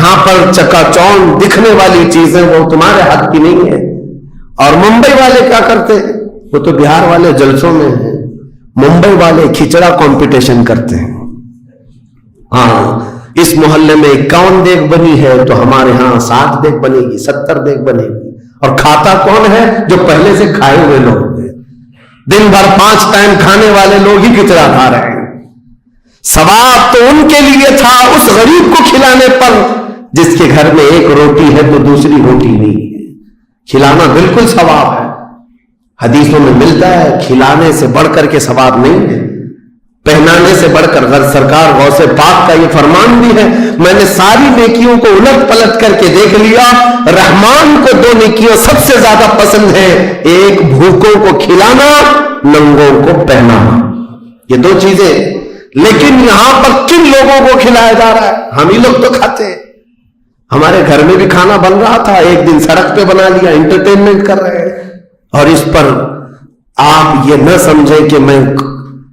جہاں پر چکا چوند دکھنے والی چیزیں وہ تمہارے حق کی نہیں ہے. اور ممبئی والے کیا کرتے ہیں؟ وہ تو بہار والے جلسوں میں ہیں. ممبئی والے کھچڑا کمپٹیشن کرتے ہیں. ہاں اس محلے میں 51 دیگ بنی ہے تو ہمارے ہاں 60 دیگ بنے گی، 70 دیگ بنے گی. اور کھاتا کون ہے؟ جو پہلے سے کھائے ہوئے لوگ ہیں. دن بھر 5 ٹائم کھانے والے لوگ ہی کھچڑا کھا رہے ہیں. ثواب تو ان کے لیے تھا اس غریب کو کھلانے پر جس کے گھر میں ایک روٹی ہے تو دوسری روٹی نہیں ہے. کھلانا بالکل ثواب ہے. حدیثوں میں ملتا ہے کھلانے سے بڑھ کر کے ثواب نہیں ہے، پہنانے سے بڑھ کر. سرکار غوث پاک کا یہ فرمان بھی ہے، میں نے ساری نیکیوں کو الٹ پلٹ کر کے دیکھ لیا، رحمان کو 2 نیکیاں سب سے زیادہ پسند ہیں، ایک بھوکوں کو کھلانا، ننگوں کو پہنانا. یہ 2 چیزیں. لیکن یہاں پر کن لوگوں کو کھلایا جا رہا ہے؟ ہم ہی لوگ تو کھاتے ہیں. ہمارے گھر میں بھی کھانا بن رہا تھا، ایک دن سڑک پہ بنا لیا، انٹرٹینمنٹ کر رہے ہیں. اور اس پر آپ یہ نہ سمجھیں کہ میں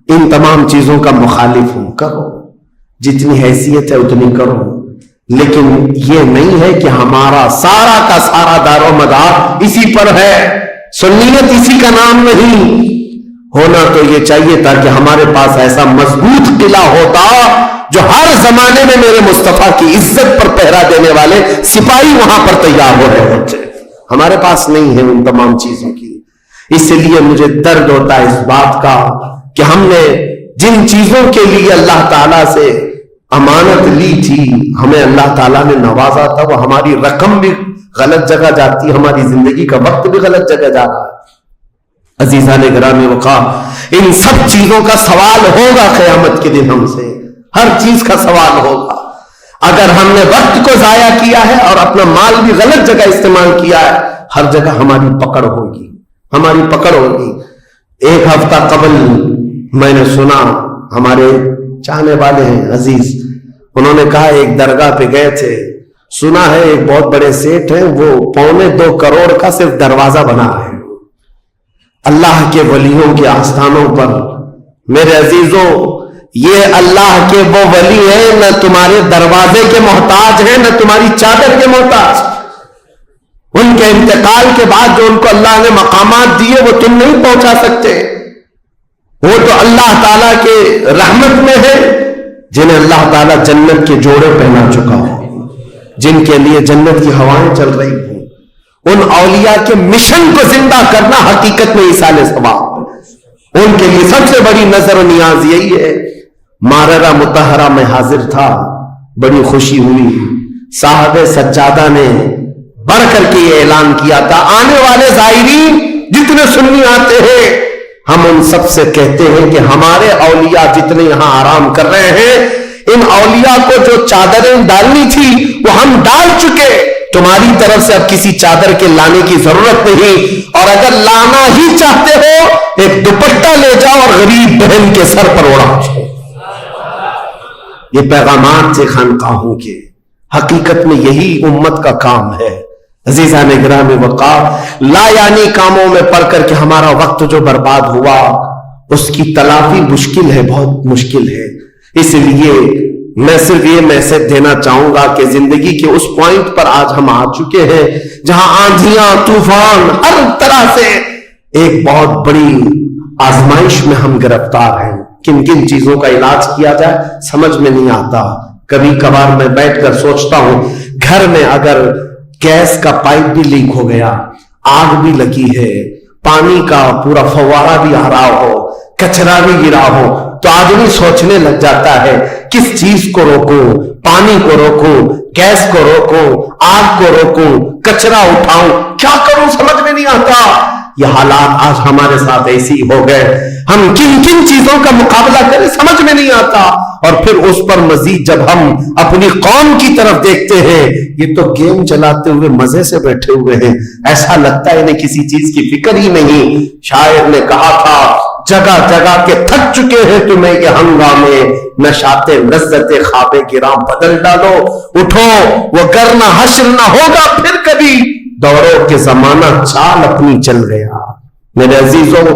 ان تمام چیزوں کا مخالف ہوں. کرو، جتنی حیثیت ہے اتنی کرو، لیکن یہ نہیں ہے کہ ہمارا سارا کا سارا دار و مدار اسی پر ہے. سنیت اسی کا نام نہیں. ہونا تو یہ چاہیے تاکہ ہمارے پاس ایسا مضبوط قلعہ ہوتا جو ہر زمانے میں میرے مصطفیٰ کی عزت پر پہرا دینے والے سپاہی وہاں پر تیار ہو رہے ہوتے. ہمارے پاس نہیں ہے ان تمام چیزوں کی. اس لیے مجھے درد ہوتا ہے اس بات کا کہ ہم نے جن چیزوں کے لیے اللہ تعالیٰ سے امانت لی تھی، ہمیں اللہ تعالیٰ نے نوازا تھا، وہ ہماری رقم بھی غلط جگہ جاتی ہے، ہماری زندگی کا وقت بھی غلط جگہ جا رہا ہے. عزیزان گرامی وقار، ان سب چیزوں کا سوال ہوگا قیامت کے دن ہم سے. ہر چیز کا سوال ہوگا. اگر ہم نے وقت کو ضائع کیا ہے اور اپنا مال بھی غلط جگہ استعمال کیا ہے، ہر جگہ ہماری پکڑ ہوگی، ہماری پکڑ ہوگی. 1 ہفتہ قبل میں نے سنا، ہمارے چاہنے والے ہیں عزیز، انہوں نے کہا ایک درگاہ پہ گئے تھے، سنا ہے ایک بہت بڑے سیٹ ہیں، وہ 2.25 کروڑ کا صرف دروازہ بنا ہے اللہ کے ولیوں کے آستانوں پر. میرے عزیزوں، یہ اللہ کے وہ ولی ہیں، نہ تمہارے دروازے کے محتاج ہیں، نہ تمہاری چادر کے محتاج. ان کے انتقال کے بعد جو ان کو اللہ نے مقامات دیے وہ تم نہیں پہنچا سکتے. وہ تو اللہ تعالیٰ کے رحمت میں ہے جنہیں اللہ تعالیٰ جنت کے جوڑے پہنا چکا ہو، جن کے لیے جنت کی ہوائیں چل رہی ہیں. ان اولیاء کے مشن کو زندہ کرنا حقیقت میں ایصال ثواب. ان کے لیے سب سے بڑی نظر و نیاز یہی ہے. ماررہ مطہرہ میں حاضر تھا، بڑی خوشی ہوئی. صاحب سجادہ نے بڑھ کر کے یہ اعلان کیا تھا، آنے والے زائرین جتنے سنی آتے ہیں، ہم ان سب سے کہتے ہیں کہ ہمارے اولیاء جتنے یہاں آرام کر رہے ہیں، ان اولیاء کو جو چادریں ڈالنی تھی وہ ہم ڈال چکے. تمہاری طرف سے اب کسی چادر کے لانے کی ضرورت نہیں، اور اگر لانا ہی چاہتے ہو ایک دوپٹہ لے جاؤ اور غریب بہن کے سر پر اڑاؤ. یہ پیغامات سے خانقاہوں کے حقیقت میں یہی امت کا کام ہے. عزیزان گرامی وقار، لا یعنی کاموں میں پڑھ کر کے ہمارا وقت جو برباد ہوا اس کی تلافی مشکل ہے، بہت مشکل ہے. اس لیے میں صرف یہ میسج دینا چاہوں گا کہ زندگی کے اس پوائنٹ پر آج ہم آ چکے ہیں جہاں آندھیاں، طوفان، ہر طرح سے ایک بہت بڑی آزمائش میں ہم گرفتار ہیں. کن کن چیزوں کا علاج کیا جائے سمجھ میں نہیں آتا. کبھی کبھار میں بیٹھ کر سوچتا ہوں، گھر میں اگر گیس کا پائپ بھی لیک ہو گیا، آگ بھی لگی ہے، پانی کا پورا فوارہ بھی آ رہا ہو، کچرا بھی گرا ہو، تو آدمی سوچنے لگ جاتا ہے کس چیز کو روکوں، پانی کو روکوں، گیس کو روکوں، آگ کو روکوں، کچرا اٹھاؤں، کیا کروں سمجھ میں نہیں آتا. یہ حالات آج ہمارے ساتھ ایسی ہو گئے، ہم کن کن چیزوں کا مقابلہ کریں سمجھ میں نہیں آتا. اور پھر اس پر مزید جب ہم اپنی قوم کی طرف دیکھتے ہیں، یہ تو گیم چلاتے ہوئے مزے سے بیٹھے ہوئے ہیں، ایسا لگتا ہے انہیں کسی چیز کی فکر ہی نہیں. شاعر نے کہا تھا، جگہ جگہ کے تھک چکے ہیں تمہیں یہ ہنگامے، نشاط لذت خواب گراں بدل ڈالو، اٹھو وہ کرنا حشر نہ ہوگا پھر کبھی، دوروں کے زمانہ چال اپنی چل گیا. میرے عزیزوں،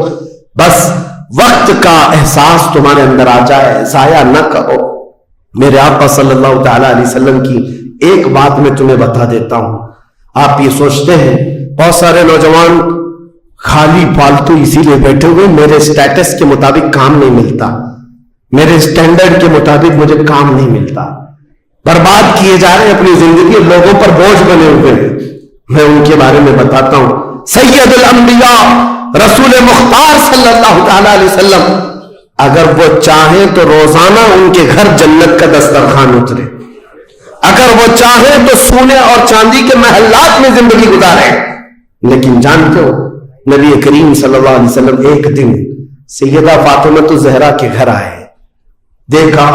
بس وقت کا احساس تمہارے اندر آ جائے، ضائع نہ کرو. میرے آقا صلی اللہ تعالی علیہ وسلم کی ایک بات میں تمہیں بتا دیتا ہوں. آپ یہ سوچتے ہیں بہت سارے نوجوان خالی فالتو اسی لیے بیٹھے ہوئے میرے سٹیٹس کے مطابق کام نہیں ملتا, میرے سٹینڈرڈ کے مطابق مجھے کام نہیں ملتا, برباد کیے جا رہے ہیں اپنی زندگی, لوگوں پر بوجھ بنے ہوئے ہیں. میں ان کے بارے میں بتاتا ہوں. سید الانبیاء رسول مختار صلی اللہ تعالی علیہ وسلم اگر وہ چاہیں تو روزانہ ان کے گھر جنت کا دسترخوان اترے, اگر وہ چاہیں تو سونے اور چاندی کے محلات میں زندگی گزارے. لیکن جانتے ہو نبی کریم صلی اللہ علیہ وسلم ایک دن سیدہ فاطمہ الزہرا کے گھر آئے, دیکھا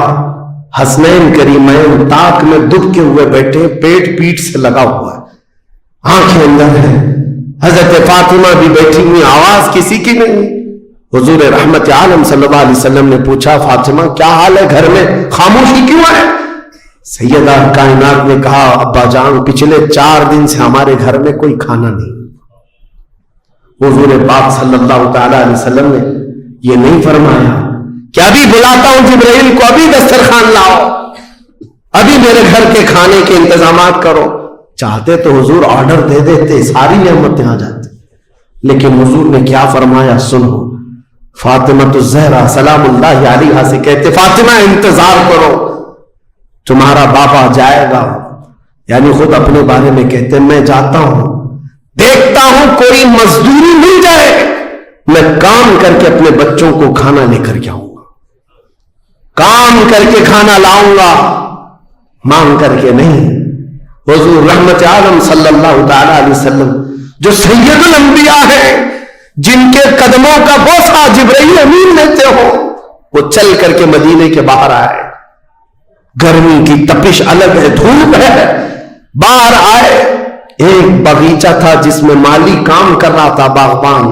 حسنین کریمین تاک میں دب کے ہوئے بیٹھے, پیٹ پیٹ سے لگا ہوا ہے, آنکھیں اندر ہیں. حضرت فاطمہ بھی بیٹھی ہوئی, آواز کسی کی نہیں. حضور رحمت عالم صلی اللہ علیہ وسلم نے پوچھا فاطمہ کیا حال ہے, گھر میں خاموشی کیوں ہے؟ سیدہ کائنات نے کہا ابا جان پچھلے 4 دن سے ہمارے گھر میں کوئی کھانا نہیں. حضور پاک صلی اللہ تعالی علیہ وسلم نے یہ نہیں فرمایا کہ ابھی بلاتا ہوں جبرائیل کو, ابھی دسترخوان لاؤ, ابھی میرے گھر کے کھانے کے انتظامات کرو. چاہتے تو حضور آرڈر دے دیتے, ساری نعمتیں آ جاتی. لیکن حضور نے کیا فرمایا سنو. فاطمہ الزہرا سلام اللہ علیہا سے کہتے فاطمہ انتظار کرو, تمہارا بابا جائے گا. یعنی خود اپنے بارے میں کہتے میں جاتا ہوں, دیکھتا ہوں کوئی مزدوری مل جائے, میں کام کر کے اپنے بچوں کو کھانا لے کر کے آؤں گا, کام کر کے کھانا لاؤں گا, مانگ کر کے نہیں. حضور رحمت عالم صلی اللہ تعالی علیہ وسلم جو سید الانبیاء ہیں, جن کے قدموں کا بوسہ جبرائیل امین لیتے ہو, وہ چل کر کے مدینے کے باہر آئے. گرمی کی تپش الگ ہے, دھوپ ہے, باہر آئے. ایک باغیچہ تھا جس میں مالی کام کر رہا تھا, باغبان.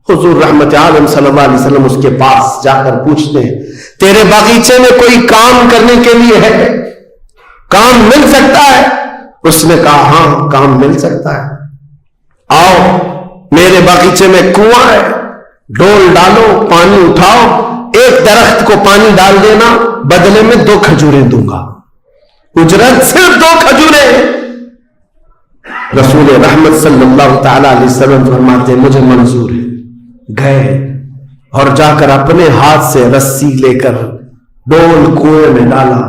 حضور رحمت عالم صلی اللہ علیہ وسلم اس کے پاس جا کر پوچھتے ہیں تیرے باغیچے میں کوئی کام کرنے کے لیے ہے, کام مل سکتا ہے؟ اس نے کہا ہاں کام مل سکتا ہے, آؤ میرے باغیچے میں کنواں ہے, ڈول ڈالو, پانی اٹھاؤ, ایک درخت کو پانی ڈال دینا, بدلے میں 2 کھجوریں دوں گا, اجرت صرف 2 کھجوریں. رسول رحمت صلی اللہ تعالی علیہ وسلم فرماتے مجھے منظور ہے. گئے اور جا کر اپنے ہاتھ سے رسی لے کر ڈول کنویں میں ڈالا,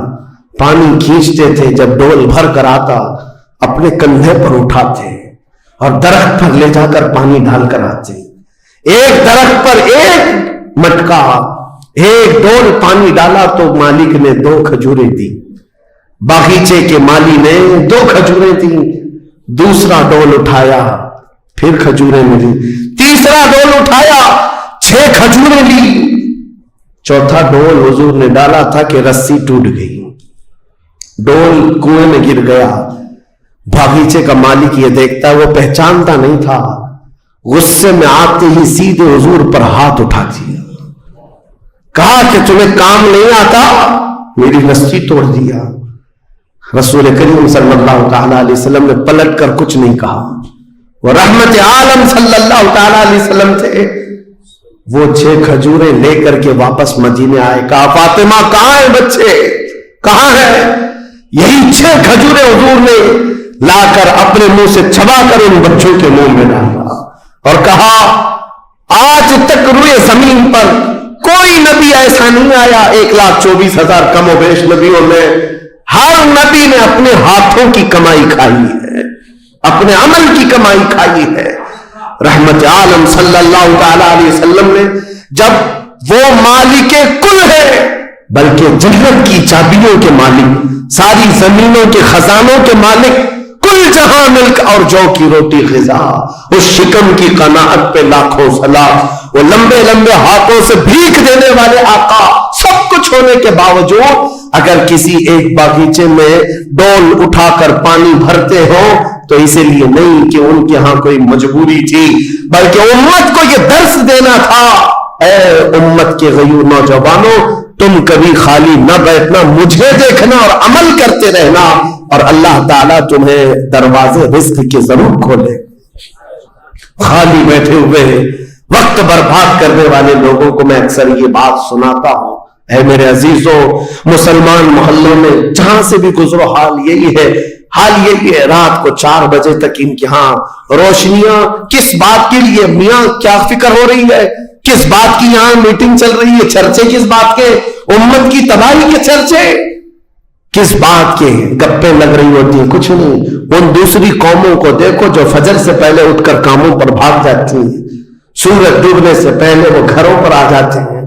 پانی کھینچتے تھے, جب ڈول بھر کر آتا اپنے کندھے پر اٹھاتے اور درخت پر لے جا کر پانی ڈال کر آتے. ایک درخت پر ایک مٹکا, ایک ڈول پانی ڈالا تو مالک نے 2 کھجوریں دی, باغیچے کے مالی نے 2 کھجوریں دی. دوسرا ڈول اٹھایا, پھر کھجوریں ملی. تیسرا ڈول اٹھایا, 6 کھجوریں لی. چوتھا ڈول حضور نے ڈالا تھا کہ رسی ٹوٹ گئی, ڈول کنویں میں گر گیا. باغیچے کا مالک یہ دیکھتا, وہ پہچانتا نہیں تھا, غصے میں آتے ہی سیدھے حضور پر ہاتھ اٹھا دیا, کہا کہ تمہیں کام نہیں آتا, میری رسی توڑ دیا. رسول کریم صلی اللہ تعالی علیہ وسلم نے پلٹ کر کچھ نہیں کہا. وہ رحمت عالم صلی اللہ تعالی علیہ وسلم تھے. وہ 6 کھجوریں لے کر کے واپس مدینے آئے. کہا فاطمہ کہاں ہے بچے, کہاں ہے؟ یہی 6 کھجوریں حضور نے لا کر اپنے منہ سے چبا کر ان بچوں کے منہ میں ڈالا اور کہا آج تک روئے زمین پر کوئی نبی ایسا نہیں آیا. 1,24,000 کم و بیش نبیوں میں ہر نبی نے اپنے ہاتھوں کی کمائی کھائی ہے, اپنے عمل کی کمائی کھائی ہے. رحمت عالم صلی اللہ تعالی علیہ وسلم نے جب وہ مالک کل ہے, بلکہ جنت کی چابیوں کے مالک, ساری زمینوں کے خزانوں کے مالک, کل جہاں ملک اور جو کی روٹی غذا, اس شکم کی قناعت پہ لاکھوں سلام, وہ لمبے لمبے ہاتھوں سے بھیک دینے والے آقا, سب کچھ ہونے کے باوجود اگر کسی ایک باغیچے میں ڈول اٹھا کر پانی بھرتے ہو تو اسی لیے نہیں کہ ان کے ہاں کوئی مجبوری تھی, بلکہ امت کو یہ درس دینا تھا, اے امت کے غیور نوجوانوں, تم کبھی خالی نہ بیٹھنا, مجھے دیکھنا اور عمل کرتے رہنا, اور اللہ تعالیٰ تمہیں دروازے رزق کے ضرور کھولے. خالی بیٹھے ہوئے وقت برباد کرنے والے لوگوں کو میں اکثر یہ بات سناتا ہوں, اے میرے عزیزوں، مسلمان محلوں میں جہاں سے بھی گزرو حال یہی ہے، رات کو 4 بجے تک ان کے ہاں روشنیاں کس بات کے لیے؟ میاں کیا فکر ہو رہی ہے؟ کس بات کی یہاں میٹنگ چل رہی ہے؟ چرچے کس بات کے؟ امت کی تباہی کے چرچے کس بات کے؟ گپیں لگ رہی ہوتی ہیں، کچھ نہیں۔ ان دوسری قوموں کو دیکھو جو فجر سے پہلے اٹھ کر کاموں پر بھاگ جاتی ہیں، سورج ڈوبنے سے پہلے وہ گھروں پر آ جاتے ہیں۔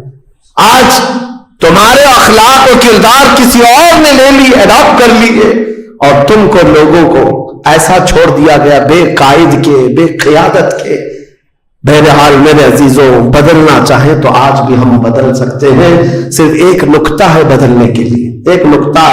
آج تمہارے اخلاق و کردار کسی اور نے لے لی، اڈاپٹ کر لیے، اور تم کو لوگوں کو ایسا چھوڑ دیا گیا بے قائد کے، بے قیادت کے۔ بہرحال میرے عزیزوں، بدلنا چاہیں تو آج بھی ہم بدل سکتے ہیں، صرف ایک نقطہ ہے بدلنے کے لیے، ایک نقطہ۔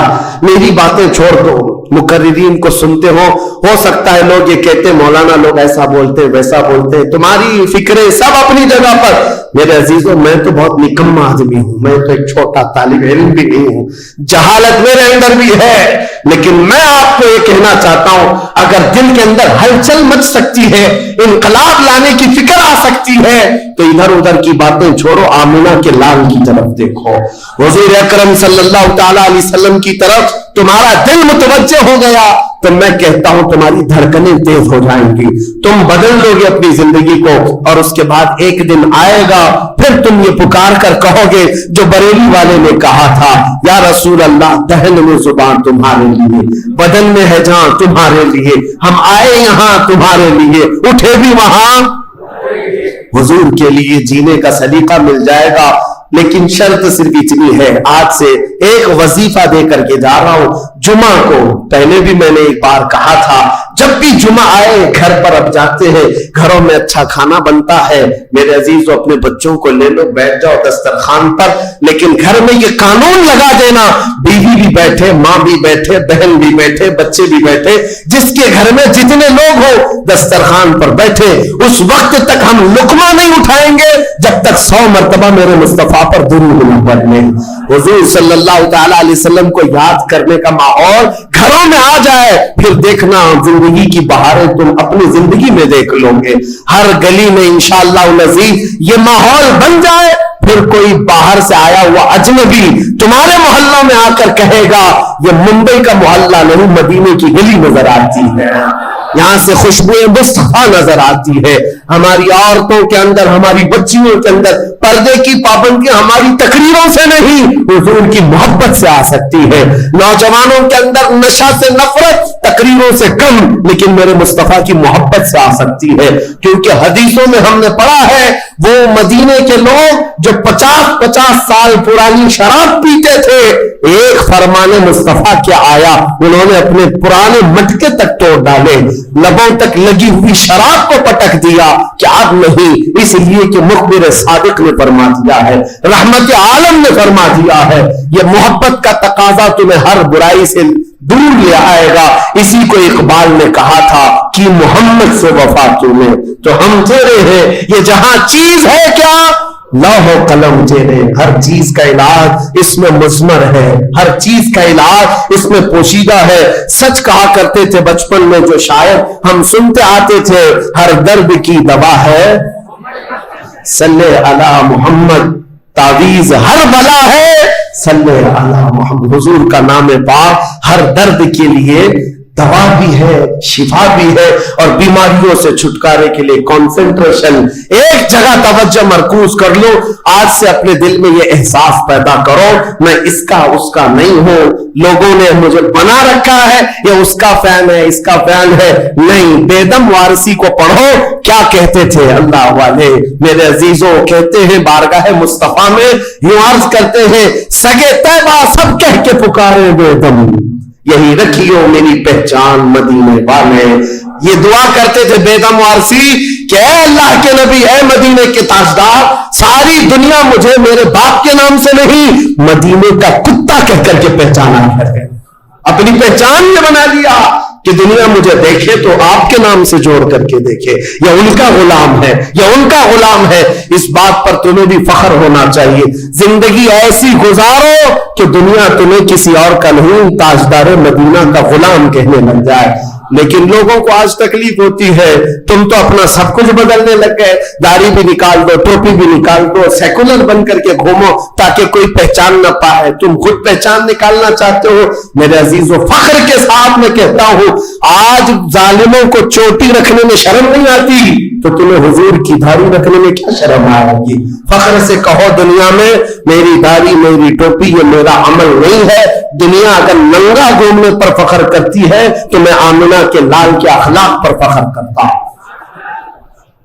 میری باتیں چھوڑ دو، مقررین کو سنتے ہو سکتا ہے لوگ یہ کہتے مولانا لوگ ایسا بولتے ویسا بولتے، تمہاری فکریں سب اپنی جگہ پر۔ میرے عزیزوں، میں تو بہت نکما آدمی ہوں، میں تو ایک چھوٹا طالب علم بھی نہیں ہوں، جہالت میرے اندر بھی ہے، لیکن میں آپ کو یہ کہنا چاہتا ہوں، اگر دل کے اندر ہلچل مچ سکتی ہے، انقلاب لانے کی فکر آ سکتی ہے، تو ادھر ادھر کی باتیں چھوڑو، آمنہ کے لال کی طرف دیکھو، حضور اکرم صلی اللہ تعالی علیہ وسلم کی طرف تمہارا دل متوجہ ہو گیا تو میں کہتا ہوں تمہاری دھڑکنیں تیز ہو جائیں گی، تم بدل دو گے اپنی زندگی کو، اور اس کے بعد ایک دن آئے گا پھر تم یہ پکار کر کہو گے جو بریلی والے نے کہا تھا، یا رسول اللہ دہن میں زبان تمہارے لیے، بدن میں ہے جان تمہارے لیے، ہم آئے یہاں تمہارے لیے، اٹھے بھی وہاں حضور کے لیے۔ جینے کا سلیقہ مل جائے گا، لیکن شرط صرف اتنی ہے، آج سے ایک وظیفہ دے کر کے جا رہا ہوں، جمعہ کو، پہلے بھی میں نے ایک بار کہا تھا، جب بھی جمعہ آئے گھر پر اب جاتے ہیں، گھروں میں اچھا کھانا بنتا ہے، میرے عزیزوں اپنے بچوں کو لے لو، بیٹھ جاؤ دسترخوان پر، لیکن گھر میں یہ قانون لگا دینا، بیوی بھی بیٹھے، ماں بھی بیٹھے، بہن بھی بیٹھے، بچے بھی بیٹھے، جس کے گھر میں جتنے لوگ ہو دسترخوان پر بیٹھے، اس وقت تک ہم لقمہ نہیں اٹھائیں گے جب تک 100 مرتبہ میرے مصطفیٰ پر درود نہ پڑھ لیں۔ حضور صلی اللہ تعالی علیہ وسلم کو یاد کرنے کا ماحول گھروں میں آ جائے، پھر دیکھنا زندگی کی بہاریں تم اپنی زندگی میں دیکھ لو گے، ہر گلی میں انشاءاللہ العزیز یہ ماحول بن جائے، پھر کوئی باہر سے آیا ہوا اجنبی تمہارے محلوں میں آ کر کہے گا یہ ممبئی کا محلہ نہیں، مدینے کی گلی نظر آتی ہے، یہاں سے خوشبوئیں مصطفیٰ نظر آتی ہے، ہماری عورتوں کے اندر، ہماری بچیوں کے اندر پردے کی پابندیاں ہماری تقریروں سے نہیں، حضور کی محبت سے آ سکتی ہے، نوجوانوں کے اندر نشہ سے نفرت تقریروں سے کم، لیکن میرے مصطفیٰ کی محبت سے آ سکتی ہے، کیونکہ حدیثوں میں ہم نے پڑھا ہے وہ مدینے کے لوگ جو 50 سال پرانی شراب پیتے تھے، ایک فرمان مصطفیٰ کیا آیا، انہوں نے اپنے پرانے مٹکے تک توڑ ڈالے، لبوں تک لگی ہوئی شراب کو پٹک دیا کہ اب نہیں، اس لیے کہ مخبر صادق نے فرما دیا ہے، رحمت عالم نے فرما دیا ہے، یہ محبت کا تقاضا تمہیں ہر برائی سے دور لے آئے گا۔ اسی کو اقبال نے کہا تھا کہ محمد سے وفا تمہیں تو ہم تیرے ہیں، یہ جہاں چیز ہے کیا لوح و قلم تیرے، ہر چیز کا علاج اس میں مضمر ہے، ہر چیز کا علاج اس میں پوشیدہ ہے۔ سچ کہا کرتے تھے بچپن میں جو شاعر ہم سنتے آتے تھے، ہر درد کی دوا ہے صلی علی محمد، تعویذ ہر بلا ہے صلی علی محمد، حضور کا نام پاک ہر درد کے لیے دوا بھی ہے، شفا بھی ہے، اور بیماریوں سے چھٹکارے کے لیے کنسنٹریشن، ایک جگہ توجہ مرکوز کر لو۔ آج سے اپنے دل میں یہ احساس پیدا کرو میں اس کا اس کا نہیں ہوں، لوگوں نے مجھے بنا رکھا ہے، یہ اس کا فین ہے، اس کا فین ہے، نہیں۔ بیدم وارسی کو پڑھو، کیا کہتے تھے اللہ والے میرے عزیزوں، کہتے ہیں بارگاہ مصطفیٰ میں یوں عرض کرتے ہیں، سگے طیبہ سب کہہ کے پکارے بیدم، یہی رکھیو میری پہچان مدینے والے۔ یہ دعا کرتے تھے بیدم وارسی کہ اے اللہ کے نبی، اے مدینے کے تاجدار، ساری دنیا مجھے میرے باپ کے نام سے نہیں، مدینے کا کتا کہہ کر کے پہچانا ہے، اپنی پہچان یہ بنا لیا کہ دنیا مجھے دیکھے تو آپ کے نام سے جوڑ کر کے دیکھے، یہ ان کا غلام ہے، یہ ان کا غلام ہے۔ اس بات پر تمہیں بھی فخر ہونا چاہیے، زندگی ایسی گزارو کہ دنیا تمہیں کسی اور کا نہیں، تاجدار مدینہ کا غلام کہنے لگ جائے۔ لیکن لوگوں کو آج تکلیف ہوتی ہے تم تو اپنا سب کچھ بدلنے لگ گئے, داڑھی بھی نکال دو, ٹوپی بھی نکال دو, سیکولر بن کر کے گھومو تاکہ کوئی پہچان نہ پائے, تم خود پہچان نکالنا چاہتے ہو. میرے عزیزو, فخر کے ساتھ میں کہتا ہوں, آج ظالموں کو چوٹی رکھنے میں شرم نہیں آتی تو تمہیں حضور کی داڑھی رکھنے میں کیا شرم آئے گی؟ فخر سے کہو دنیا میں میری داڑھی میری ٹوپی یہ میرا عمل نہیں ہے. دنیا اگر ننگا گھومنے پر فخر کرتی ہے تو میں آمنہ کے لال کے اخلاق پر فخر کرتا ہوں.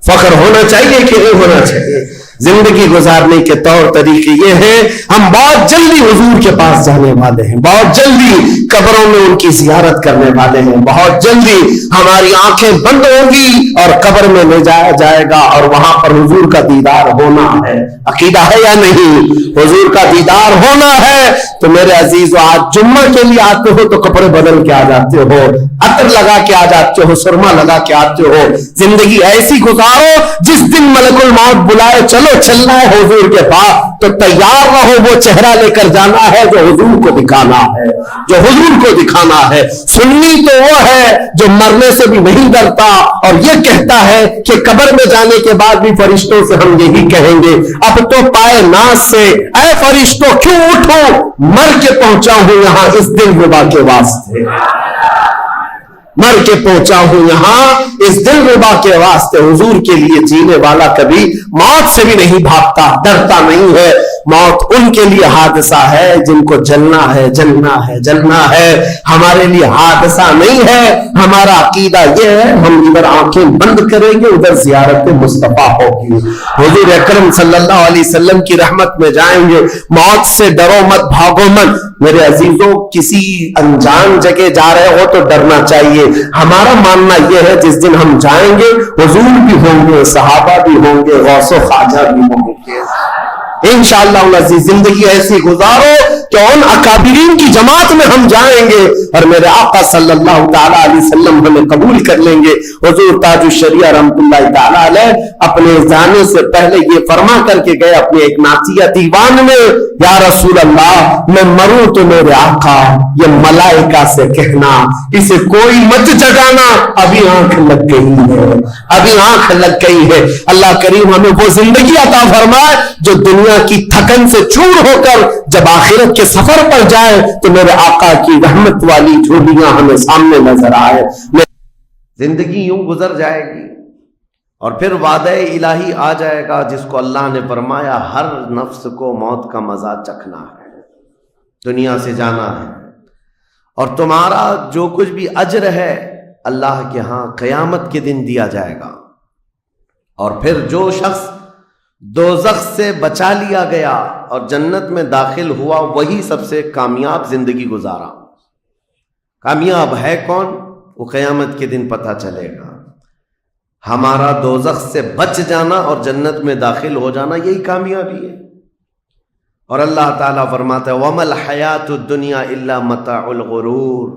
فخر ہونا چاہیے کہ نہیں ہونا چاہیے؟ زندگی گزارنے کے طور طریقے یہ ہیں, ہم بہت جلدی حضور کے پاس جانے والے ہیں, بہت جلدی قبروں میں ان کی زیارت کرنے والے ہیں, بہت جلدی ہماری آنکھیں بند ہوں گی اور قبر میں لے جایا جائے گا اور وہاں پر حضور کا دیدار ہونا ہے. عقیدہ ہے یا نہیں؟ حضور کا دیدار ہونا ہے. تو میرے عزیزو, آج جمعہ کے لیے آتے ہو تو کپڑے بدل کے آ جاتے ہو, عطر لگا کے آ جاتے ہو, سرما لگا کے آتے ہو. زندگی ایسی گزارو جس دن ملک الموت بلائے چلو چلنا ہے حضور کے پاس تو تیار رہو, وہ چہرہ لے کر جانا ہے جو حضور کو دکھانا ہے, جو حضور کو دکھانا ہے. سنی تو وہ ہے جو مرنے سے بھی نہیں ڈرتا اور یہ کہتا ہے کہ قبر میں جانے کے بعد بھی فرشتوں سے ہم یہی کہیں گے, اب تو پائے ناز سے اے فرشتوں کیوں اٹھو, مر کے پہنچا ہوں یہاں اس دل ربا کے واسطے, مر کے پہنچا ہوں یہاں اس دل ربا کے واسطے. حضور کے لیے جینے والا کبھی موت سے بھی نہیں بھاگتا, ڈرتا نہیں ہے. موت ان کے لیے حادثہ ہے جن کو جلنا ہے جلنا ہے جلنا ہے. ہمارے لیے حادثہ نہیں ہے. ہمارا عقیدہ یہ ہے, ہم ادھر آنکھیں بند کریں گے ادھر زیارت مصطفیٰ ہوگی. حضور اکرم صلی اللہ علیہ وسلم کی رحمت میں جائیں گے. موت سے ڈرو مت, بھاگو مت. میرے عزیزوں, کسی انجان جگہ جا رہے ہو تو ڈرنا چاہیے. ہمارا ماننا یہ ہے جس دن ہم جائیں گے حضور بھی ہوں گے, صحابہ بھی ہوں گے, غوث و خواجہ بھی ہوں گے. انشاءاللہ العزیز زندگی ایسی گزارو کہ ان اکابرین کی جماعت میں ہم جائیں گے اور میرے آقا صلی اللہ تعالی علیہ وسلم ہمیں قبول کر لیں گے. حضور تاج الشریعہ رحمۃ اللہ تعالی علیہ اپنے جانے سے پہلے یہ فرما کر کے گئے اپنے ایک نعتیہ دیوان میں, یا رسول اللہ میں مروں تو میرے آقا یہ ملائکہ سے کہنا اسے کوئی مت جگانا, ابھی آنکھ لگ گئی ہے, ابھی آنکھ لگ گئی ہے. اللہ کریم ہمیں وہ زندگی عطا فرمائے جو دنیا کی تھکن سے چور ہو کر جب آخرت کے سفر پر جائے تو میرے آقا کی رحمت والی جھولیاں ہمیں سامنے نظر آئے. زندگی یوں گزر جائے گی اور پھر وعدہ الہی آ جائے گا جس کو اللہ نے فرمایا ہر نفس کو موت کا مزہ چکھنا ہے, دنیا سے جانا ہے, اور تمہارا جو کچھ بھی اجر ہے اللہ کے ہاں قیامت کے دن دیا جائے گا. اور پھر جو شخص دوزخ سے بچا لیا گیا اور جنت میں داخل ہوا وہی سب سے کامیاب زندگی گزارا. کامیاب ہے کون؟ وہ قیامت کے دن پتہ چلے گا. ہمارا دوزخ سے بچ جانا اور جنت میں داخل ہو جانا یہی کامیابی ہے. اور اللہ تعالیٰ فرماتا ہے وَمَا الْحَيَاةُ الدُّنْيَا إِلَّا مَتَاعُ الْغُرُورِ.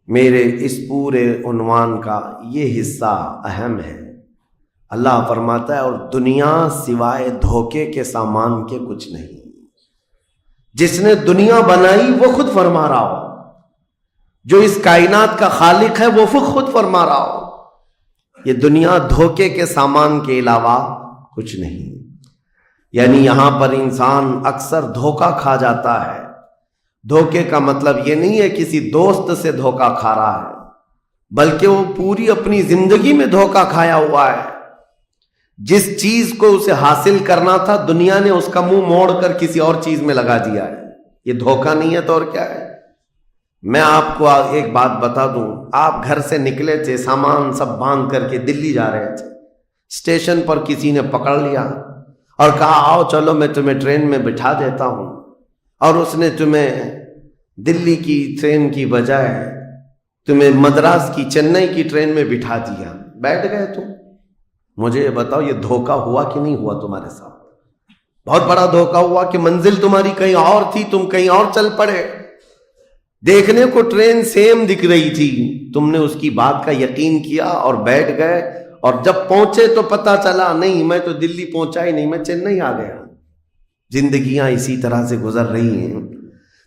میرے اس پورے عنوان کا یہ حصہ اہم ہے. اللہ فرماتا ہے اور دنیا سوائے دھوکے کے سامان کے کچھ نہیں. جس نے دنیا بنائی وہ خود فرما رہا ہو, جو اس کائنات کا خالق ہے وہ خود فرما رہا ہو, یہ دنیا دھوکے کے سامان کے علاوہ کچھ نہیں. یعنی یہاں پر انسان اکثر دھوکہ کھا جاتا ہے. دھوکے کا مطلب یہ نہیں ہے کسی دوست سے دھوکہ کھا رہا ہے, بلکہ وہ پوری اپنی زندگی میں دھوکہ کھایا ہوا ہے. جس چیز کو اسے حاصل کرنا تھا دنیا نے اس کا منہ موڑ کر کسی اور چیز میں لگا دیا ہے. یہ دھوکہ نہیں ہے تو اور کیا ہے؟ میں آپ کو ایک بات بتا دوں, آپ گھر سے نکلے تھے, سامان سب باندھ کر کے دلی جا رہے تھے, اسٹیشن پر کسی نے پکڑ لیا اور کہا آؤ چلو میں تمہیں ٹرین میں بٹھا دیتا ہوں, اور اس نے تمہیں دلی کی ٹرین کی بجائے تمہیں مدراس کی چنئی کی ٹرین میں بٹھا دیا. بیٹھ گئے تم. مجھے بتاؤ یہ دھوکہ ہوا کہ نہیں ہوا تمہارے ساتھ؟ بہت بڑا دھوکہ ہوا کہ منزل تمہاری کہیں اور تھی, تم کہیں اور چل پڑے. دیکھنے کو ٹرین سیم دکھ رہی تھی, تم نے اس کی بات کا یقین کیا اور بیٹھ گئے, اور جب پہنچے تو پتا چلا نہیں میں تو دلی پہنچا ہی نہیں, میں چنئی آ گیا. زندگیاں اسی طرح سے گزر رہی ہیں.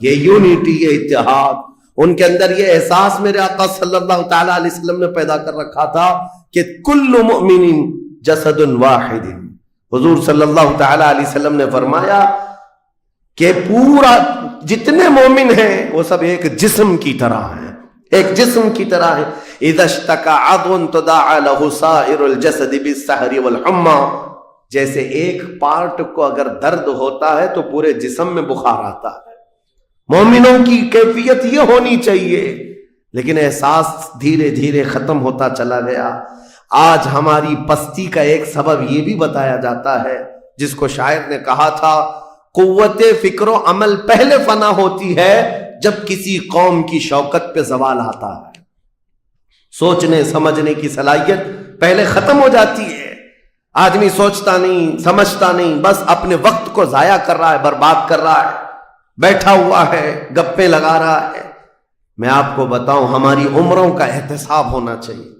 یہ یونٹی، یہ اتحاد، ان کے اندر یہ احساس میرے آقا صلی اللہ تعالی علیہ وسلم نے پیدا کر رکھا تھا کہ کل مؤمن جسد واحد. حضور صلی اللہ تعالی علیہ وسلم نے فرمایا کہ پورا جتنے مومن ہیں وہ سب ایک جسم کی طرح ہیں، ایک جسم کی طرح ہے. اذا اشتکى عضو تداعى له سائر الجسد بالسحر والحمى، جیسے ایک پارٹ کو اگر درد ہوتا ہے تو پورے جسم میں بخار آتا ہے. مومنوں کی کیفیت یہ ہونی چاہیے، لیکن احساس دھیرے دھیرے ختم ہوتا چلا گیا. آج ہماری پستی کا ایک سبب یہ بھی بتایا جاتا ہے، جس کو شاعر نے کہا تھا قوت فکر و عمل پہلے فنا ہوتی ہے جب کسی قوم کی شوکت پہ زوال آتا ہے. سوچنے سمجھنے کی صلاحیت پہلے ختم ہو جاتی ہے. آدمی سوچتا نہیں، سمجھتا نہیں، بس اپنے وقت کو ضائع کر رہا ہے، برباد کر رہا ہے، بیٹھا ہوا ہے، گپیں لگا رہا ہے. میں آپ کو بتاؤں، ہماری عمروں کا احتساب ہونا چاہیے.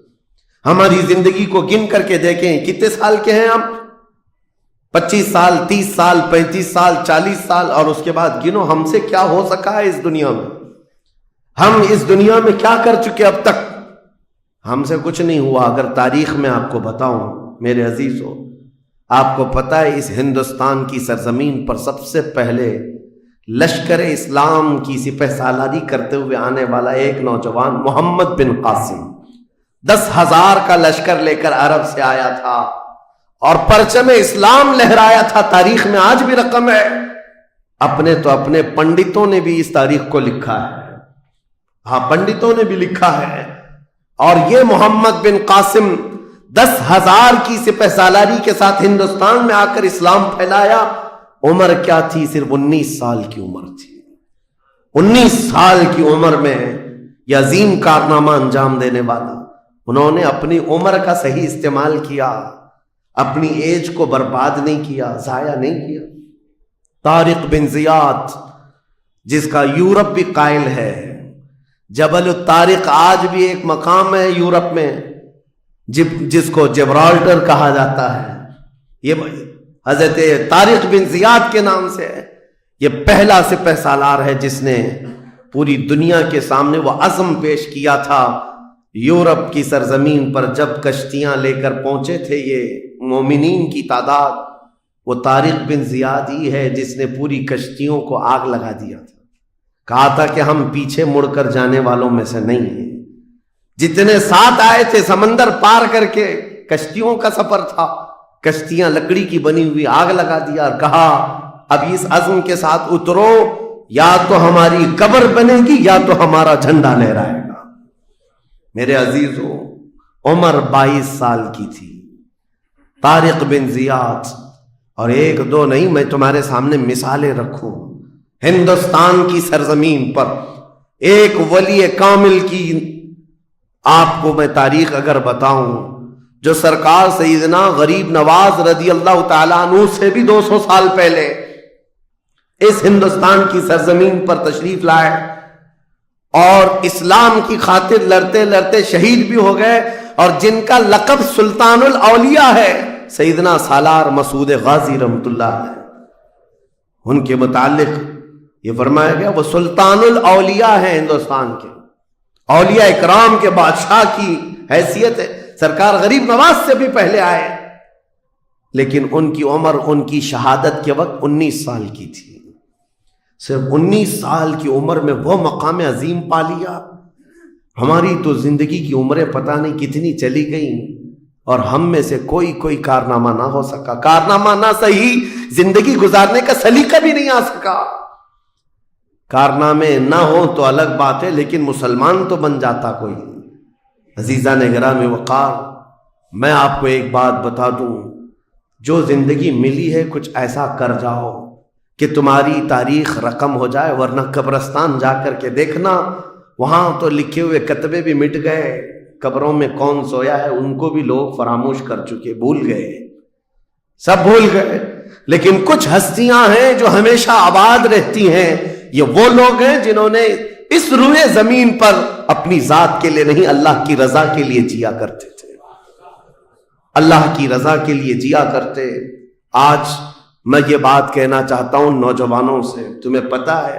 ہماری زندگی کو گن کر کے دیکھیں کتنے سال کے ہیں ہم. 25 سال، 30 سال، 35 سال، 40 سال، اور اس کے بعد گنو ہم سے کیا ہو سکا ہے اس دنیا میں. ہم اس دنیا میں کیا کر چکے اب تک؟ ہم سے کچھ نہیں ہوا. اگر تاریخ میں آپ کو بتاؤں میرے عزیزو، آپ کو پتہ ہے اس ہندوستان کی سرزمین پر سب سے پہلے لشکر اسلام کی سپہ سالاری کرتے ہوئے آنے والا ایک نوجوان محمد بن قاسم 10,000 کا لشکر لے کر عرب سے آیا تھا اور پرچم اسلام لہرایا تھا. تاریخ میں آج بھی رقم ہے. اپنے پنڈتوں نے بھی اس تاریخ کو لکھا ہے. ہاں، پنڈتوں نے بھی لکھا ہے. اور یہ محمد بن قاسم 10,000 کی سپہ سالاری کے ساتھ ہندوستان میں آ کر اسلام پھیلایا. عمر کیا تھی؟ صرف 19 سال کی عمر تھی. 19 سال کی عمر میں یہ عظیم کارنامہ انجام دینے والا، انہوں نے اپنی عمر کا صحیح استعمال کیا، اپنی ایج کو برباد نہیں کیا، ضائع نہیں کیا. طارق بن زیاد، جس کا یورپ بھی قائل ہے، جبل الطارق آج بھی ایک مقام ہے یورپ میں جس کو جبرالٹر کہا جاتا ہے. یہ حضرت طارق بن زیاد کے نام سے ہے. یہ پہلا سپہ سالار ہے جس نے پوری دنیا کے سامنے وہ عزم پیش کیا تھا. یورپ کی سرزمین پر جب کشتیاں لے کر پہنچے تھے یہ مومنین کی تعداد، وہ طارق بن زیاد ہی ہے جس نے پوری کشتیوں کو آگ لگا دیا تھا. کہا تھا کہ ہم پیچھے مڑ کر جانے والوں میں سے نہیں ہیں. جتنے ساتھ آئے تھے سمندر پار کر کے، کشتیوں کا سفر تھا، کشتیاں لکڑی کی بنی ہوئی، آگ لگا دیا اور کہا اب اس عزم کے ساتھ اترو، یا تو ہماری قبر بنے گی یا تو ہمارا جھنڈا لہرائے گا. میرے عزیزو، عمر 22 سال کی تھی. طارق بن زیاد، اور ایک دو نہیں، میں تمہارے سامنے مثالیں رکھوں. ہندوستان کی سرزمین پر ایک ولی کامل کی آپ کو میں تاریخ اگر بتاؤں، جو سرکار سیدنا غریب نواز رضی اللہ تعالیٰ عنہ سے بھی 200 سال پہلے اس ہندوستان کی سرزمین پر تشریف لائے اور اسلام کی خاطر لڑتے لڑتے شہید بھی ہو گئے، اور جن کا لقب سلطان الاولیاء ہے، سیدنا سالار مسعود غازی رحمۃ اللہ علیہ. ان کے متعلق یہ فرمایا گیا وہ سلطان الاولیاء ہیں، ہندوستان کے اولیاء اکرام کے بادشاہ کی حیثیت ہے. سرکار غریب نواز سے بھی پہلے آئے، لیکن ان کی عمر ان کی شہادت کے وقت 19 سال کی تھی. صرف 19 سال کی عمر میں وہ مقام عظیم پا لیا. ہماری تو زندگی کی عمریں پتہ نہیں کتنی چلی گئیں اور ہم میں سے کوئی کارنامہ نہ ہو سکا. کارنامہ نہ صحیح، زندگی گزارنے کا سلیقہ بھی نہیں آ سکا. کارنامے نہ ہو تو الگ بات ہے، لیکن مسلمان تو بن جاتا کوئی. عزیزان گرامی وقار، میں آپ کو ایک بات بتا دوں، جو زندگی ملی ہے کچھ ایسا کر جاؤ کہ تمہاری تاریخ رقم ہو جائے، ورنہ قبرستان جا کر کے دیکھنا، وہاں تو لکھے ہوئے کتبے بھی مٹ گئے، قبروں میں کون سویا ہے ان کو بھی لوگ فراموش کر چکے، بھول گئے، سب بھول گئے. لیکن کچھ ہستیاں ہیں جو ہمیشہ آباد رہتی ہیں. یہ وہ لوگ ہیں جنہوں نے اس روئے زمین پر اپنی ذات کے لیے نہیں، اللہ کی رضا کے لیے جیا کرتے تھے، اللہ کی رضا کے لیے جیا کرتے. آج میں یہ بات کہنا چاہتا ہوں نوجوانوں سے، تمہیں پتہ ہے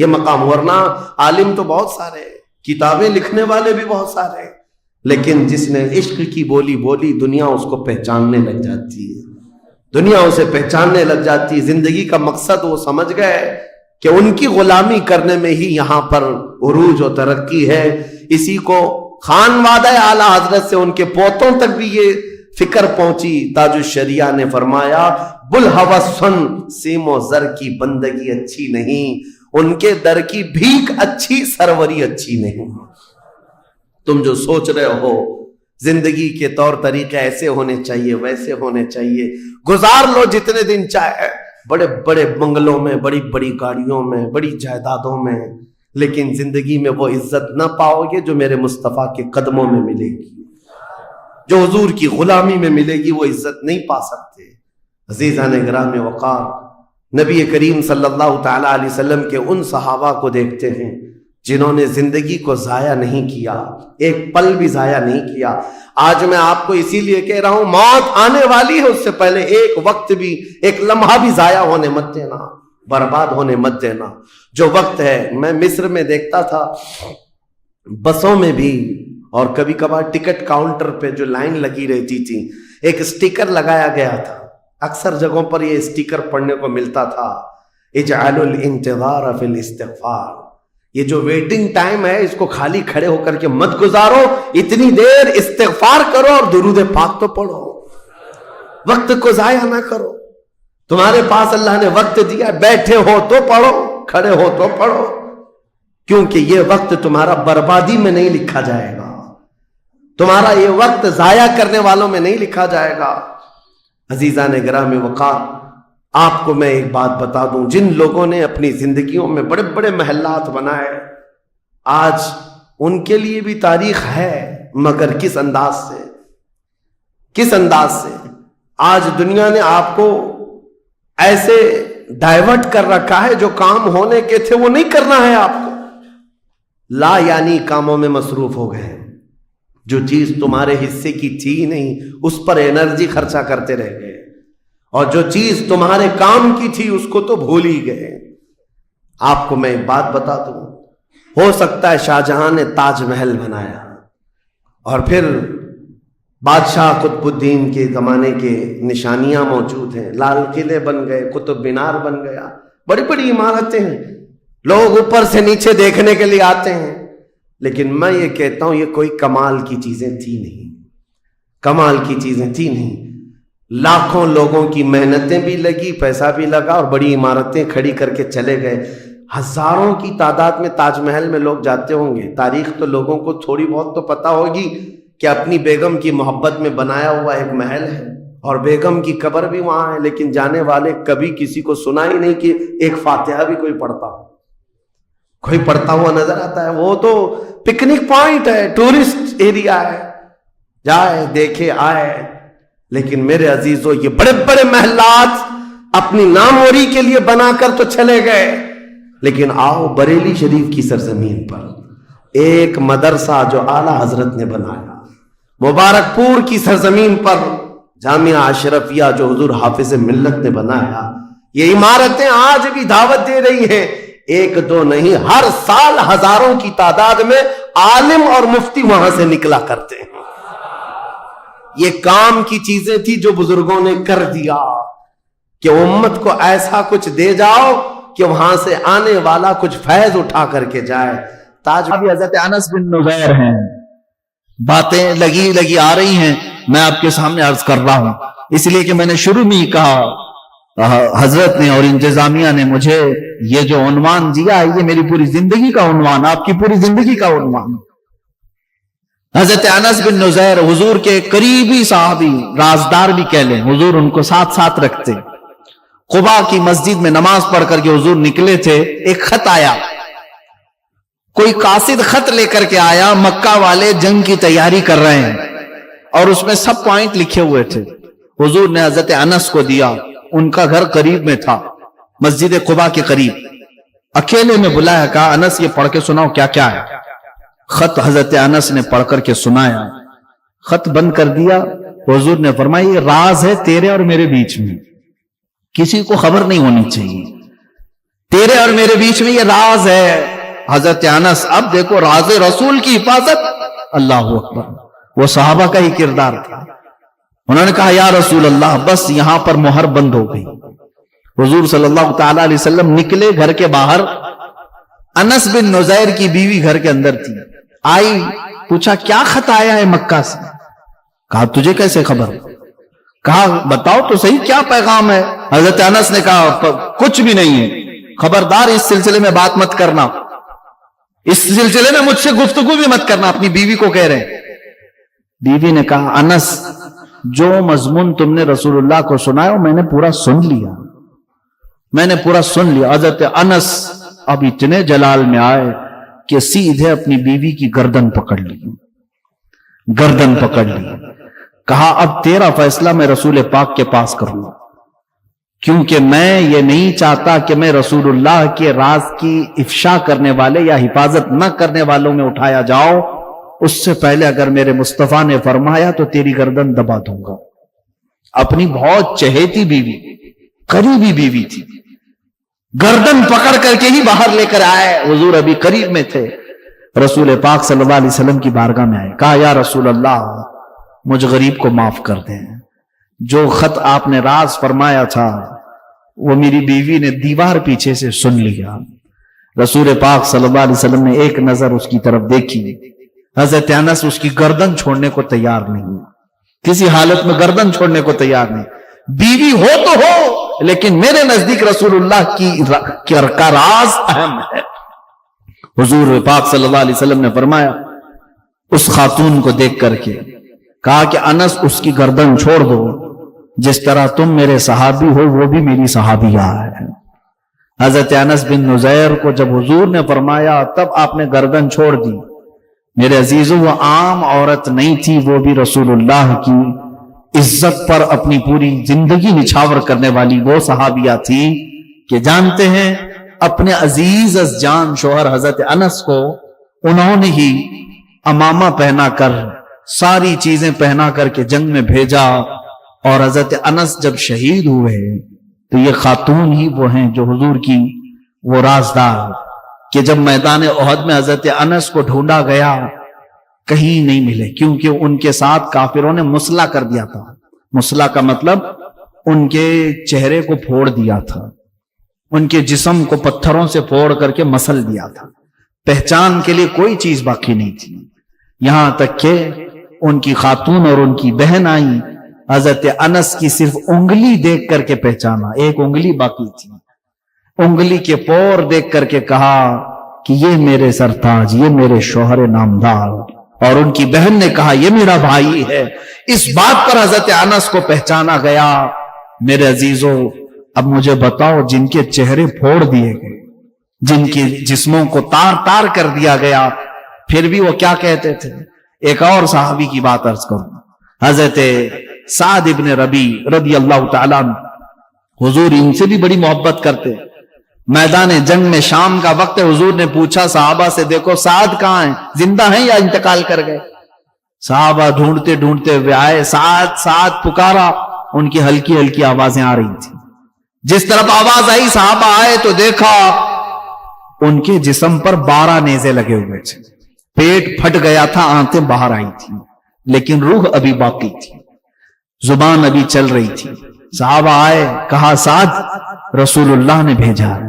یہ مقام. ورنہ عالم تو بہت سارے ہیں, کتابیں لکھنے والے بھی بہت سارے ہیں, لیکن جس نے عشق کی بولی بولی دنیا اس کو پہچاننے لگ جاتی ہے, دنیا اسے پہچاننے لگ جاتی ہے. زندگی کا مقصد وہ سمجھ گئے کہ ان کی غلامی کرنے میں ہی یہاں پر عروج و ترقی ہے. اسی کو خان وعدہ اعلیٰ حضرت سے ان کے پوتوں تک بھی یہ فکر پہنچی. تاج الشریعہ نے فرمایا بلہوس سن سیم و زر کی بندگی اچھی نہیں, ان کے در کی بھیک اچھی سروری اچھی نہیں. تم جو سوچ رہے ہو زندگی کے طور طریقے ایسے ہونے چاہیے ویسے ہونے چاہیے, گزار لو جتنے دن چاہے بڑے بڑے بنگلوں میں, بڑی بڑی گاڑیوں میں, بڑی جائیدادوں میں, لیکن زندگی میں وہ عزت نہ پاؤ گے جو میرے مصطفیٰ کے قدموں میں ملے گی, جو حضور کی غلامی میں ملے گی وہ عزت نہیں پا سکتے. عزیزان گرامی وقار, نبی کریم صلی اللہ تعالی علیہ وسلم کے ان صحابہ کو دیکھتے ہیں جنہوں نے زندگی کو ضائع نہیں کیا, ایک پل بھی ضائع نہیں کیا. آج میں آپ کو اسی لیے کہہ رہا ہوں موت آنے والی ہے, اس سے پہلے ایک وقت بھی, ایک لمحہ بھی ضائع ہونے مت دینا, برباد ہونے مت دینا. جو وقت ہے, میں مصر میں دیکھتا تھا بسوں میں بھی, اور کبھی کبھار ٹکٹ کاؤنٹر پہ جو لائن لگی رہتی تھی ایک اسٹیکر لگایا گیا تھا, اکثر جگہوں پر یہ اسٹیکر پڑھنے کو ملتا تھا, اجعلوا الانتظار فی الاستغفار. یہ جو ویٹنگ ٹائم ہے اس کو خالی کھڑے ہو کر کے مت گزارو, اتنی دیر استغفار کرو اور درود پاک تو پڑھو, وقت کو ضائع نہ کرو. تمہارے پاس اللہ نے وقت دیا, بیٹھے ہو تو پڑھو, کھڑے ہو تو پڑھو, کیونکہ یہ وقت تمہارا بربادی میں نہیں لکھا جائے گا, تمہارا یہ وقت ضائع کرنے والوں میں نہیں لکھا جائے گا. عزیزان گرامی وقار, آپ کو میں ایک بات بتا دوں, جن لوگوں نے اپنی زندگیوں میں بڑے بڑے محلات بنائے آج ان کے لیے بھی تاریخ ہے, مگر کس انداز سے, کس انداز سے. آج دنیا نے آپ کو ایسے ڈائیورٹ کر رکھا ہے, جو کام ہونے کے تھے وہ نہیں کرنا ہے آپ کو, لا یعنی کاموں میں مصروف ہو گئے. جو چیز تمہارے حصے کی تھی نہیں اس پر انرجی خرچہ کرتے رہ گئے, اور جو چیز تمہارے کام کی تھی اس کو تو بھول ہی گئے. آپ کو میں ایک بات بتا دوں, ہو سکتا ہے شاہ جہاں نے تاج محل بنایا اور پھر بادشاہ قطب الدین کے زمانے کے نشانیاں موجود ہیں, لال قلعے بن گئے, قطب مینار بن گیا, بڑی بڑی عمارتیں ہیں, لوگ اوپر سے نیچے دیکھنے کے لیے آتے ہیں. لیکن میں یہ کہتا ہوں یہ کوئی کمال کی چیزیں تھی نہیں, کمال کی چیزیں تھی نہیں. لاکھوں لوگوں کی محنتیں بھی لگی, پیسہ بھی لگا, اور بڑی عمارتیں کھڑی کر کے چلے گئے. ہزاروں کی تعداد میں تاج محل میں لوگ جاتے ہوں گے. تاریخ تو لوگوں کو تھوڑی بہت تو پتہ ہوگی کہ اپنی بیگم کی محبت میں بنایا ہوا ایک محل ہے اور بیگم کی قبر بھی وہاں ہے, لیکن جانے والے کبھی کسی کو سنا ہی نہیں کہ ایک فاتحہ بھی کوئی پڑھتا ہو, کوئی پڑھتا ہوا نظر آتا ہے. وہ تو پکنک پوائنٹ ہے, ٹورسٹ ایریا ہے, جائے دیکھے آئے. لیکن میرے عزیزو یہ بڑے بڑے محلات اپنی ناموری کے لیے بنا کر تو چلے گئے, لیکن آؤ بریلی شریف کی سرزمین پر ایک مدرسہ جو اعلیٰ حضرت نے بنایا, مبارک پور کی سرزمین پر جامعہ اشرفیہ جو حضور حافظ ملت نے بنایا, یہ عمارتیں آج بھی دعوت دے رہی ہیں. ایک دو نہیں, ہر سال ہزاروں کی تعداد میں عالم اور مفتی وہاں سے نکلا کرتے ہیں. یہ کام کی چیزیں تھی جو بزرگوں نے کر دیا کہ امت کو ایسا کچھ دے جاؤ کہ وہاں سے آنے والا کچھ فیض اٹھا کر کے جائے. تاج ابھی حضرت انس بن نزیر ہیں, باتیں لگی آ رہی ہیں, میں آپ کے سامنے عرض کر رہا ہوں, اس لیے کہ میں نے شروع میں ہی کہا حضرت نے اور انتظامیہ نے مجھے یہ جو عنوان دیا ہے یہ میری پوری زندگی کا عنوان, آپ کی پوری زندگی کا عنوان. حضرت انس بن نزیر حضور کے قریبی صحابی, رازدار بھی کہہ لیں, حضور ان کو ساتھ ساتھ رکھتے. قباء کی مسجد میں نماز پڑھ کر کے حضور نکلے تھے, ایک خط آیا, کوئی قاصد خط لے کر کے آیا, مکہ والے جنگ کی تیاری کر رہے ہیں اور اس میں سب پوائنٹ لکھے ہوئے تھے. حضور نے حضرت انس کو دیا, ان کا گھر قریب میں تھا, مسجد قباء کے قریب. اکیلے میں بلایا, کہا انس یہ پڑھ کے سناؤ کیا کیا ہے. خط حضرت انس نے پڑھ کر کے سنایا, خط بند کر دیا. حضور نے فرمایا یہ راز ہے تیرے اور میرے بیچ میں, کسی کو خبر نہیں ہونی چاہیے. تیرے اور میرے بیچ میں یہ راز ہے. حضرت انس اب دیکھو راز رسول کی حفاظت. اللہ اکبر. وہ صحابہ کا ہی کردار تھا. انہوں نے کہا یا رسول اللہ بس یہاں پر مہر بند ہو گئی. حضور صلی اللہ تعالی علیہ وسلم نکلے گھر کے باہر. انس بن نزیر کی بیوی گھر کے اندر تھی. آئی, پوچھا کیا خط آیا ہے مکہ سے؟ کہا تجھے کیسے خبر؟ کہا بتاؤ تو صحیح کیا پیغام ہے. حضرت انس نے کہا کچھ بھی نہیں ہے, خبردار اس سلسلے میں بات مت کرنا, اس سلسلے میں مجھ سے گفتگو بھی مت کرنا. اپنی بیوی کو کہہ رہے ہیں. بیوی نے کہا انس جو مضمون تم نے رسول اللہ کو سنایا میں نے پورا سن لیا, میں نے پورا سن لیا. حضرت انس اب اتنے جلال میں آئے کہ سیدھے اپنی بیوی کی گردن پکڑ لی, گردن پکڑ لی. کہا اب تیرا فیصلہ میں رسول پاک کے پاس کروں گا, کیونکہ میں یہ نہیں چاہتا کہ میں رسول اللہ کے راز کی افشا کرنے والے یا حفاظت نہ کرنے والوں میں اٹھایا جاؤں. اس سے پہلے اگر میرے مصطفیٰ نے فرمایا تو تیری گردن دبا دوں گا. اپنی بہت چہیتی بیوی, قریبی بیوی تھی, گردن پکڑ کر کے ہی باہر لے کر آئے. حضور ابھی قریب میں تھے. رسول پاک صلی اللہ علیہ وسلم کی بارگاہ میں آئے. کہا یا رسول اللہ مجھ غریب کو معاف کر دیں. جو خط آپ نے راز فرمایا تھا وہ میری بیوی نے دیوار پیچھے سے سن لیا. رسول پاک صلی اللہ علیہ وسلم نے ایک نظر اس کی طرف دیکھی. حضرت انس اس کی گردن چھوڑنے کو تیار نہیں, کسی حالت میں گردن چھوڑنے کو تیار نہیں. بیوی ہو تو ہو, لیکن میرے نزدیک رسول اللہ کا راز اہم ہے. حضور پاک صلی اللہ علیہ وسلم نے فرمایا اس خاتون کو دیکھ کر کے کہا کہ انس اس کی گردن چھوڑ دو, جس طرح تم میرے صحابی ہو وہ بھی میری صحابیہ ہے. حضرت انس بن نزیر کو جب حضور نے فرمایا تب آپ نے گردن چھوڑ دی. میرے عزیزوں وہ عام عورت نہیں تھی, وہ بھی رسول اللہ کی عزت پر اپنی پوری زندگی نچھاور کرنے والی وہ صحابیہ تھی کہ جانتے ہیں اپنے عزیز از جان شوہر حضرت انس کو انہوں نے ہی امامہ پہنا کر ساری چیزیں پہنا کر کے جنگ میں بھیجا. اور حضرت انس جب شہید ہوئے تو یہ خاتون ہی وہ ہیں جو حضور کی وہ رازدار کہ جب میدان احد میں حضرت انس کو ڈھونڈا گیا کہیں نہیں ملے, کیونکہ ان کے ساتھ کافروں نے مسلح کر دیا تھا. مسلح کا مطلب ان کے چہرے کو پھوڑ دیا تھا, ان کے جسم کو پتھروں سے پھوڑ کر کے مسل دیا تھا. پہچان کے لیے کوئی چیز باقی نہیں تھی. یہاں تک کہ ان کی خاتون اور ان کی بہن آئی, حضرت انس کی صرف انگلی دیکھ کر کے پہچانا, ایک انگلی باقی تھی. انگلی کے پور دیکھ کر کے کہا کہ یہ میرے سرتاج, یہ میرے شوہر نامدار. اور ان کی بہن نے کہا یہ میرا بھائی ہے. اس بات پر حضرت انس کو پہچانا گیا. میرے عزیزوں اب مجھے بتاؤ جن کے چہرے پھوڑ دیے گئے, جن کے جسموں کو تار تار کر دیا گیا, پھر بھی وہ کیا کہتے تھے. ایک اور صحابی کی بات عرض کروں, حضرت سعد ابن ربی رضی اللہ تعالیٰ عنہ. حضور ان سے بھی بڑی محبت کرتے. میدان جنگ میں شام کا وقت حضور نے پوچھا صحابہ سے دیکھو سعد کہاں ہیں, زندہ ہیں یا انتقال کر گئے. صحابہ ڈھونڈتے ڈھونڈتے ہوئے آئے, سعد سعد پکارا. ان کی ہلکی ہلکی آوازیں آ رہی تھی. جس طرف آواز آئی صحابہ آئے تو دیکھا ان کے جسم پر 12 نیزے لگے ہوئے تھے. پیٹ پھٹ گیا تھا, آنتیں باہر آئی تھی, لیکن روح ابھی باقی تھی, زبان ابھی چل رہی تھی. صحابہ آئے, کہا سعد رسول اللہ نے بھیجا ہے.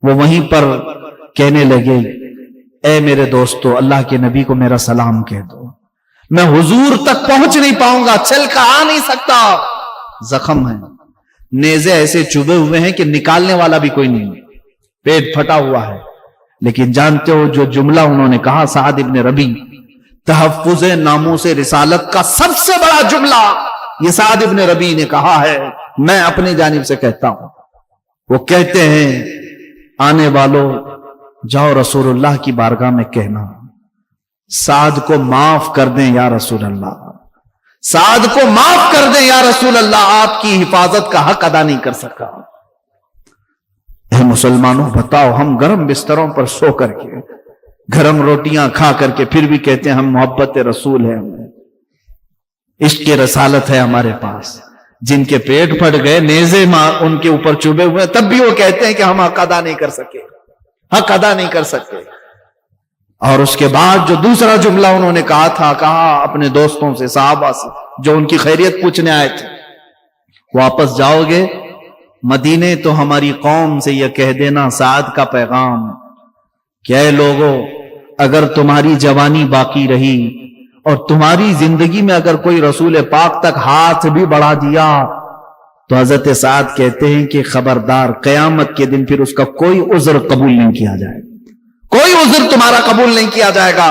وہ وہیں پر کہنے لگے اے میرے دوستو اللہ کے نبی کو میرا سلام کہہ دو. میں حضور تک پہنچ نہیں پاؤں گا, چل کر آ نہیں سکتا. زخم ہے, نیزے ایسے چبھے ہوئے ہیں کہ نکالنے والا بھی کوئی نہیں, پیٹ پھٹا ہوا ہے. لیکن جانتے ہو جو جملہ انہوں نے کہا سعد ابن ربی, تحفظ ناموس رسالت کا سب سے بڑا جملہ یہ سعد ابن ربی نے کہا ہے. میں اپنی جانب سے کہتا ہوں. وہ کہتے ہیں آنے والوں جاؤ رسول اللہ کی بارگاہ میں کہنا سعد کو معاف کر دیں یا رسول اللہ, سعد کو معاف کر دیں یا رسول اللہ, آپ کی حفاظت کا حق ادا نہیں کر سکا. اے مسلمانوں بتاؤ, ہم گرم بستروں پر سو کر کے گرم روٹیاں کھا کر کے پھر بھی کہتے ہیں ہم محبت رسول ہیں, ہمیں عشق رسالت ہے ہمارے پاس. جن کے پیٹ پھٹ گئے, نیزے ان کے اوپر چوبے ہوئے, تب بھی وہ کہتے ہیں کہ ہم حق ادا نہیں کر سکے, حق ادا نہیں کر سکتے. اور اس کے بعد جو دوسرا جملہ انہوں نے کہا اپنے دوستوں سے, صحابہ سے جو ان کی خیریت پوچھنے آئے تھے, واپس جاؤ گے مدینے تو ہماری قوم سے یہ کہہ دینا سعد کا پیغام کہ اے لوگوں, اگر تمہاری جوانی باقی رہی اور تمہاری زندگی میں اگر کوئی رسول پاک تک ہاتھ بھی بڑھا دیا تو حضرت سعد کہتے ہیں کہ خبردار, قیامت کے دن پھر اس کا کوئی عذر قبول نہیں کیا جائے گا, کوئی عذر تمہارا قبول نہیں کیا جائے گا.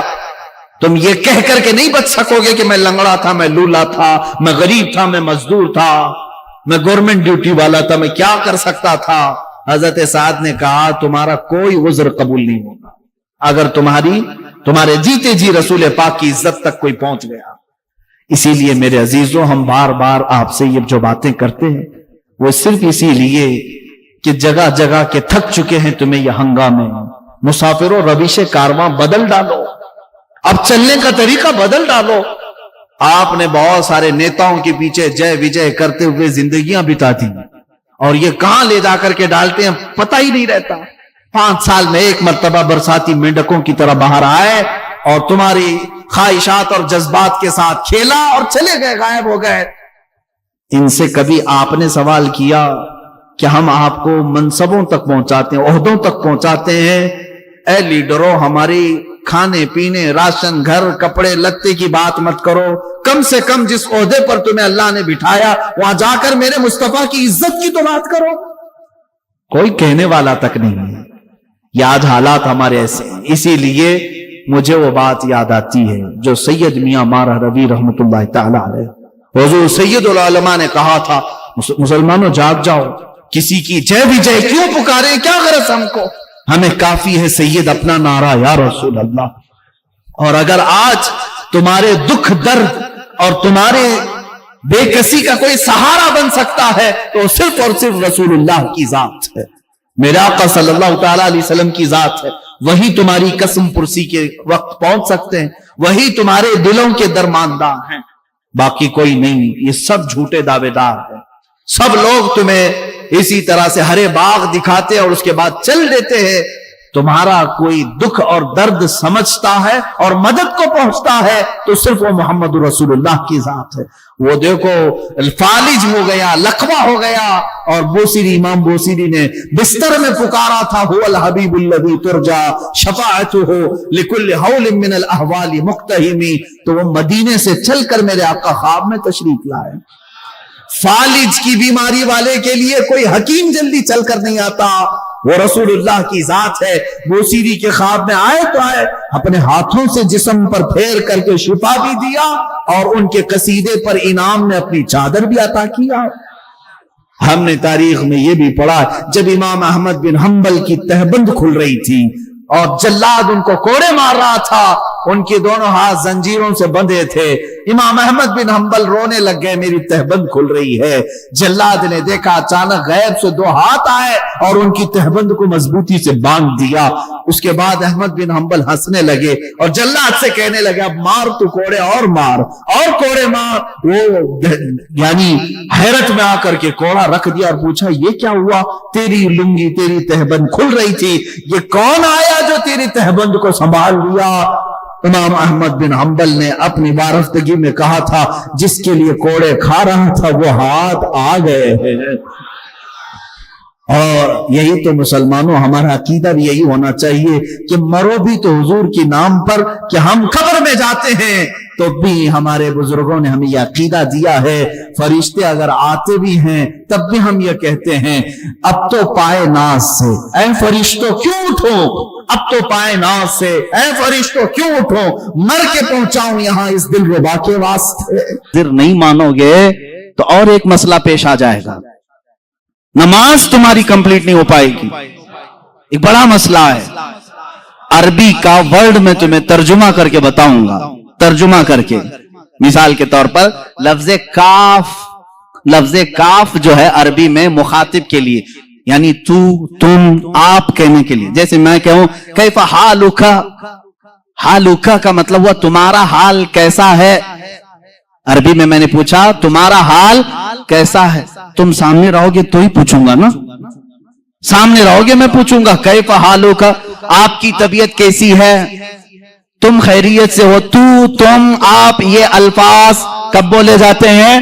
تم یہ کہہ کر کے نہیں بچ سکو گے کہ میں لنگڑا تھا, میں لولا تھا, میں غریب تھا, میں مزدور تھا, میں گورنمنٹ ڈیوٹی والا تھا, میں کیا کر سکتا تھا. حضرت سعد نے کہا تمہارا کوئی عذر قبول نہیں ہوگا اگر تمہارے جیتے جی رسول پاک کی عزت تک کوئی پہنچ گیا. اسی لیے میرے عزیزوں, ہم بار بار آپ سے یہ جو باتیں کرتے ہیں وہ صرف اسی لیے کہ جگہ جگہ کے تھک چکے ہیں تمہیں یہ ہنگامے. مسافروں, روش کارواں بدل ڈالو, اب چلنے کا طریقہ بدل ڈالو. آپ نے بہت سارے نیتاؤں کے پیچھے جے وجے کرتے ہوئے زندگیاں بتا دی اور یہ کہاں لے جا کر کے ڈالتے ہیں پتہ ہی نہیں رہتا. 5 سال میں ایک مرتبہ برساتی مینڈکوں کی طرح باہر آئے اور تمہاری خواہشات اور جذبات کے ساتھ کھیلا اور چلے گئے, غائب ہو گئے. ان سے کبھی آپ نے سوال کیا کہ ہم آپ کو منصبوں تک پہنچاتے ہیں, عہدوں تک پہنچاتے ہیں, اے لیڈروں ہماری کھانے پینے, راشن, گھر, کپڑے لتے کی بات مت کرو, کم سے کم جس عہدے پر تمہیں اللہ نے بٹھایا وہاں جا کر میرے مصطفیٰ کی عزت کی تو بات کرو. کوئی کہنے والا تک نہیں ہے. یہ آج حالات ہمارے ایسے ہیں. اسی لیے مجھے وہ بات یاد آتی ہے جو سید میاں مارہ ربی رحمت اللہ تعالی علیہ, حضور سید العلماء نے کہا تھا, مسلمانوں جاگ جاؤ, کسی کی جے بھی جے کیوں پکارے, کیا غرض ہم کو, ہمیں کافی ہے سید اپنا نعرہ یا رسول اللہ. اور اگر آج تمہارے دکھ درد اور تمہارے بے کسی کا کوئی سہارا بن سکتا ہے تو صرف اور صرف رسول اللہ کی ذات ہے, میرے آقا صلی اللہ تعالی علیہ وسلم کی ذات ہے. وہی تمہاری قسم پرسی کے وقت پہنچ سکتے ہیں, وہی تمہارے دلوں کے درماندہ ہیں, باقی کوئی نہیں. یہ سب جھوٹے دعوے دار ہیں, سب لوگ تمہیں اسی طرح سے ہرے باغ دکھاتے اور اس کے بعد چل دیتے ہیں. تمہارا کوئی دکھ اور درد سمجھتا ہے اور مدد کو پہنچتا ہے تو صرف وہ محمد رسول اللہ کی ذات ہے. وہ دیکھو فالج ہو گیا, لقوہ ہو گیا, اور بوسیری, امام بوسیری نے بستر میں پکارا تھا هو الحبیب الذی ترجا شفاعتہ لکل حول من الاحوال مقتحم, تو وہ مدینے سے چل کر میرے آقا خواب میں تشریف لائے. فالج کی بیماری والے کے لیے کوئی حکیم جلدی چل کر نہیں آتا, وہ رسول اللہ کی ذات ہے. بوسیری کے خواب میں آئے تو آئے, اپنے ہاتھوں سے جسم پر پھیر کر کے شفا بھی دیا اور ان کے قصیدے پر انعام نے اپنی چادر بھی عطا کیا. ہم نے تاریخ میں یہ بھی پڑھا جب امام احمد بن حنبل کی تہبند کھل رہی تھی اور جلاد ان کو کوڑے مار رہا تھا, ان کے دونوں ہاتھ زنجیروں سے بندھے تھے, امام احمد بن حنبل رونے لگ گئے, میری تہبند کھل رہی ہے. جلاد نے دیکھا, اچانک غیب سے 2 ہاتھ آئے اور ان کی تہبند کو مضبوطی سے باندھ دیا. اس کے بعد احمد بن حنبل ہنسنے لگے اور جلاد سے کہنے لگے, اب مار تو کوڑے اور مار اور کوڑے مار. وہ یعنی حیرت میں آ کر کے کوڑا رکھ دیا اور پوچھا, یہ کیا ہوا, تیری لنگی, تیری تہبند کھل رہی تھی, یہ کون آیا جو تیری تہبند کو سنبھال لیا؟ امام احمد بن حنبل نے اپنی وارفتگی میں کہا تھا, جس کے لیے کوڑے کھا رہا تھا وہ ہاتھ آ گئے ہیں. اور یہی تو مسلمانوں ہمارا عقیدہ بھی یہی ہونا چاہیے کہ مرو بھی تو حضور کے نام پر, کہ ہم قبر میں جاتے ہیں تو بھی ہمارے بزرگوں نے ہمیں یہ عقیدہ دیا ہے. فرشتے اگر آتے بھی ہیں تب بھی ہم یہ کہتے ہیں, اب تو پائے ناز سے اے فرشتوں کیوں اٹھو, اب تو پائے ناز سے اے فرشتوں کیوں اٹھو, مر کے پہنچاؤں یہاں اس دل ربا کے واسطے. پھر نہیں مانو گے تو اور ایک مسئلہ پیش آ جائے گا, نماز تمہاری کمپلیٹ نہیں ہو پائے گی. ایک بڑا مسئلہ ہے. عربی کا ورڈ میں تمہیں ترجمہ کر کے بتاؤں گا, ترجمہ کر کے. مثال کے طور پر لفظ کاف جو ہے عربی میں مخاطب کے لیے, یعنی تو, تم, آپ کہنے کے لیے. جیسے میں کہوں کیف حالک, حالک کا مطلب ہوا تمہارا حال کیسا ہے. عربی میں نے پوچھا تمہارا حال کیسا ہے؟ تم سامنے رہو گے تو ہی پوچھوں گا نا، سامنے رہو گے میں پوچھوں گا کیف حالک، آپ کی طبیعت کیسی ہے، تم خیریت سے ہو، تو تم آپ یہ الفاظ کب بولے جاتے ہیں؟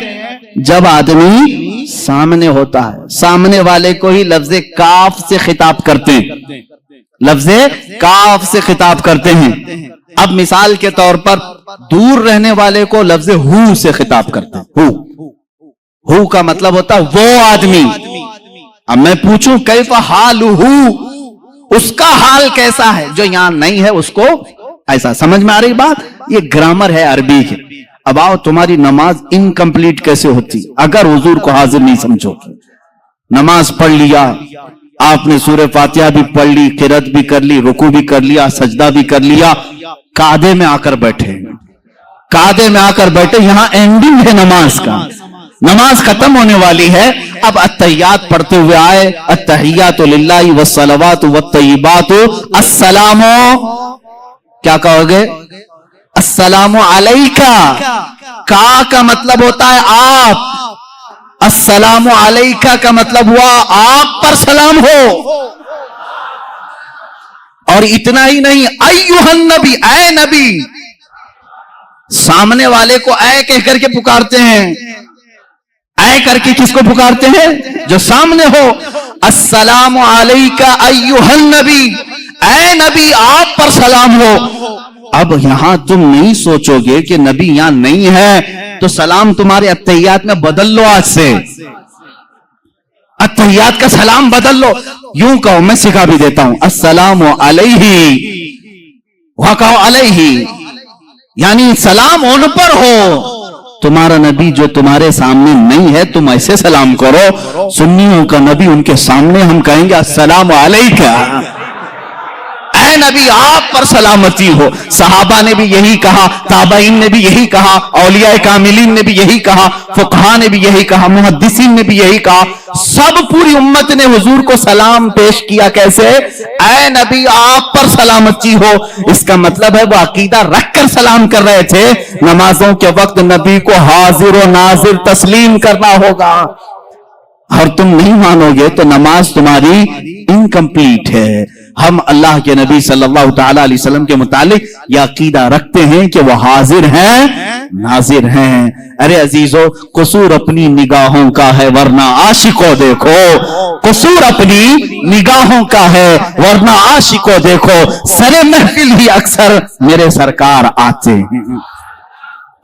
جب آدمی سامنے ہوتا ہے، سامنے والے کو ہی لفظ کاف سے خطاب کرتے ہیں، لفظ کاف سے خطاب کرتے ہیں۔ اب مثال کے طور پر دور رہنے والے کو لفظ ہو سے خطاب کرتے ہیں، ہو کا مطلب ہوتا ہے وہ آدمی۔ اب میں پوچھوں کیف حالہ، اس کا حال کیسا ہے، جو یہاں نہیں ہے اس کو ایسا۔ سمجھ میں آ رہی بات؟ یہ گرامر ہے عربی کی۔ اب آؤ تمہاری نماز انکمپلیٹ کیسے ہوتی اگر حضور کو حاضر نہیں سمجھو گے؟ نماز پڑھ لیا آپ نے، سورہ فاتحہ بھی پڑھ لی، قرات بھی کر لی، رکوع بھی کر لیا، سجدہ بھی کر لیا، قعدے میں آ کر بیٹھے، قعدے میں آ کر بیٹھے، یہاں اینڈنگ ہے نماز کا، نماز ختم ہونے والی ہے۔ اب التحیات پڑھتے ہوئے آئے، التحیات للہ والصلوات والطیبات، السلام، کیا کہو گے؟ السلام علیکہ، کا مطلب ہوتا ہے آپ، السلام علیکہ کا مطلب ہوا آپ پر سلام ہو۔ اور اتنا ہی نہیں، ایھا النبی، اے نبی، سامنے والے کو اے کہہ کر کے پکارتے ہیں، اے کر کے کس کو پکارتے ہیں؟ جو سامنے ہو۔ السلام علیکہ ایھا النبی، اے نبی آپ پر سلام ہو۔ اب یہاں تم نہیں سوچو گے کہ نبی یہاں نہیں ہے تو سلام تمہارے التحیات میں بدل لو، آج سے التحیات کا سلام بدل لو، یوں کہو، میں سکھا بھی دیتا ہوں، السلام علیہ، وہاں کہو علیہ، یعنی سلام ان پر ہو۔ تمہارا نبی جو تمہارے سامنے نہیں ہے تم ایسے سلام کرو۔ سنیوں کا نبی ان کے سامنے ہم کہیں گے السلام علیکہ، اے نبی آپ پر سلامتی ہو۔ صحابہ نے بھی یہی کہا، تابعین نے بھی یہی کہا، اولیاء کاملین نے بھی یہی کہا، فقہاء نے بھی یہی کہا، محدثین نے بھی یہی کہا، سب پوری امت نے حضور کو سلام پیش کیا کیسے؟ اے نبی آپ پر سلامتی ہو۔ اس کا مطلب ہے وہ عقیدہ رکھ کر سلام کر رہے تھے، نمازوں کے وقت نبی کو حاضر و ناظر تسلیم کرنا ہوگا۔ اور تم نہیں مانو گے تو نماز تمہاری انکمپلیٹ ہے۔ ہم اللہ کے نبی صلی اللہ تعالی علیہ وسلم کے متعلق یہ عقیدہ رکھتے ہیں کہ وہ حاضر ہیں، ناظر ہیں۔ ارے عزیزو، قصور اپنی نگاہوں کا ہے ورنہ عاشقوں دیکھو، قصور اپنی نگاہوں کا ہے ورنہ عاشقوں دیکھو، سر محفل ہی اکثر میرے سرکار آتے ہیں،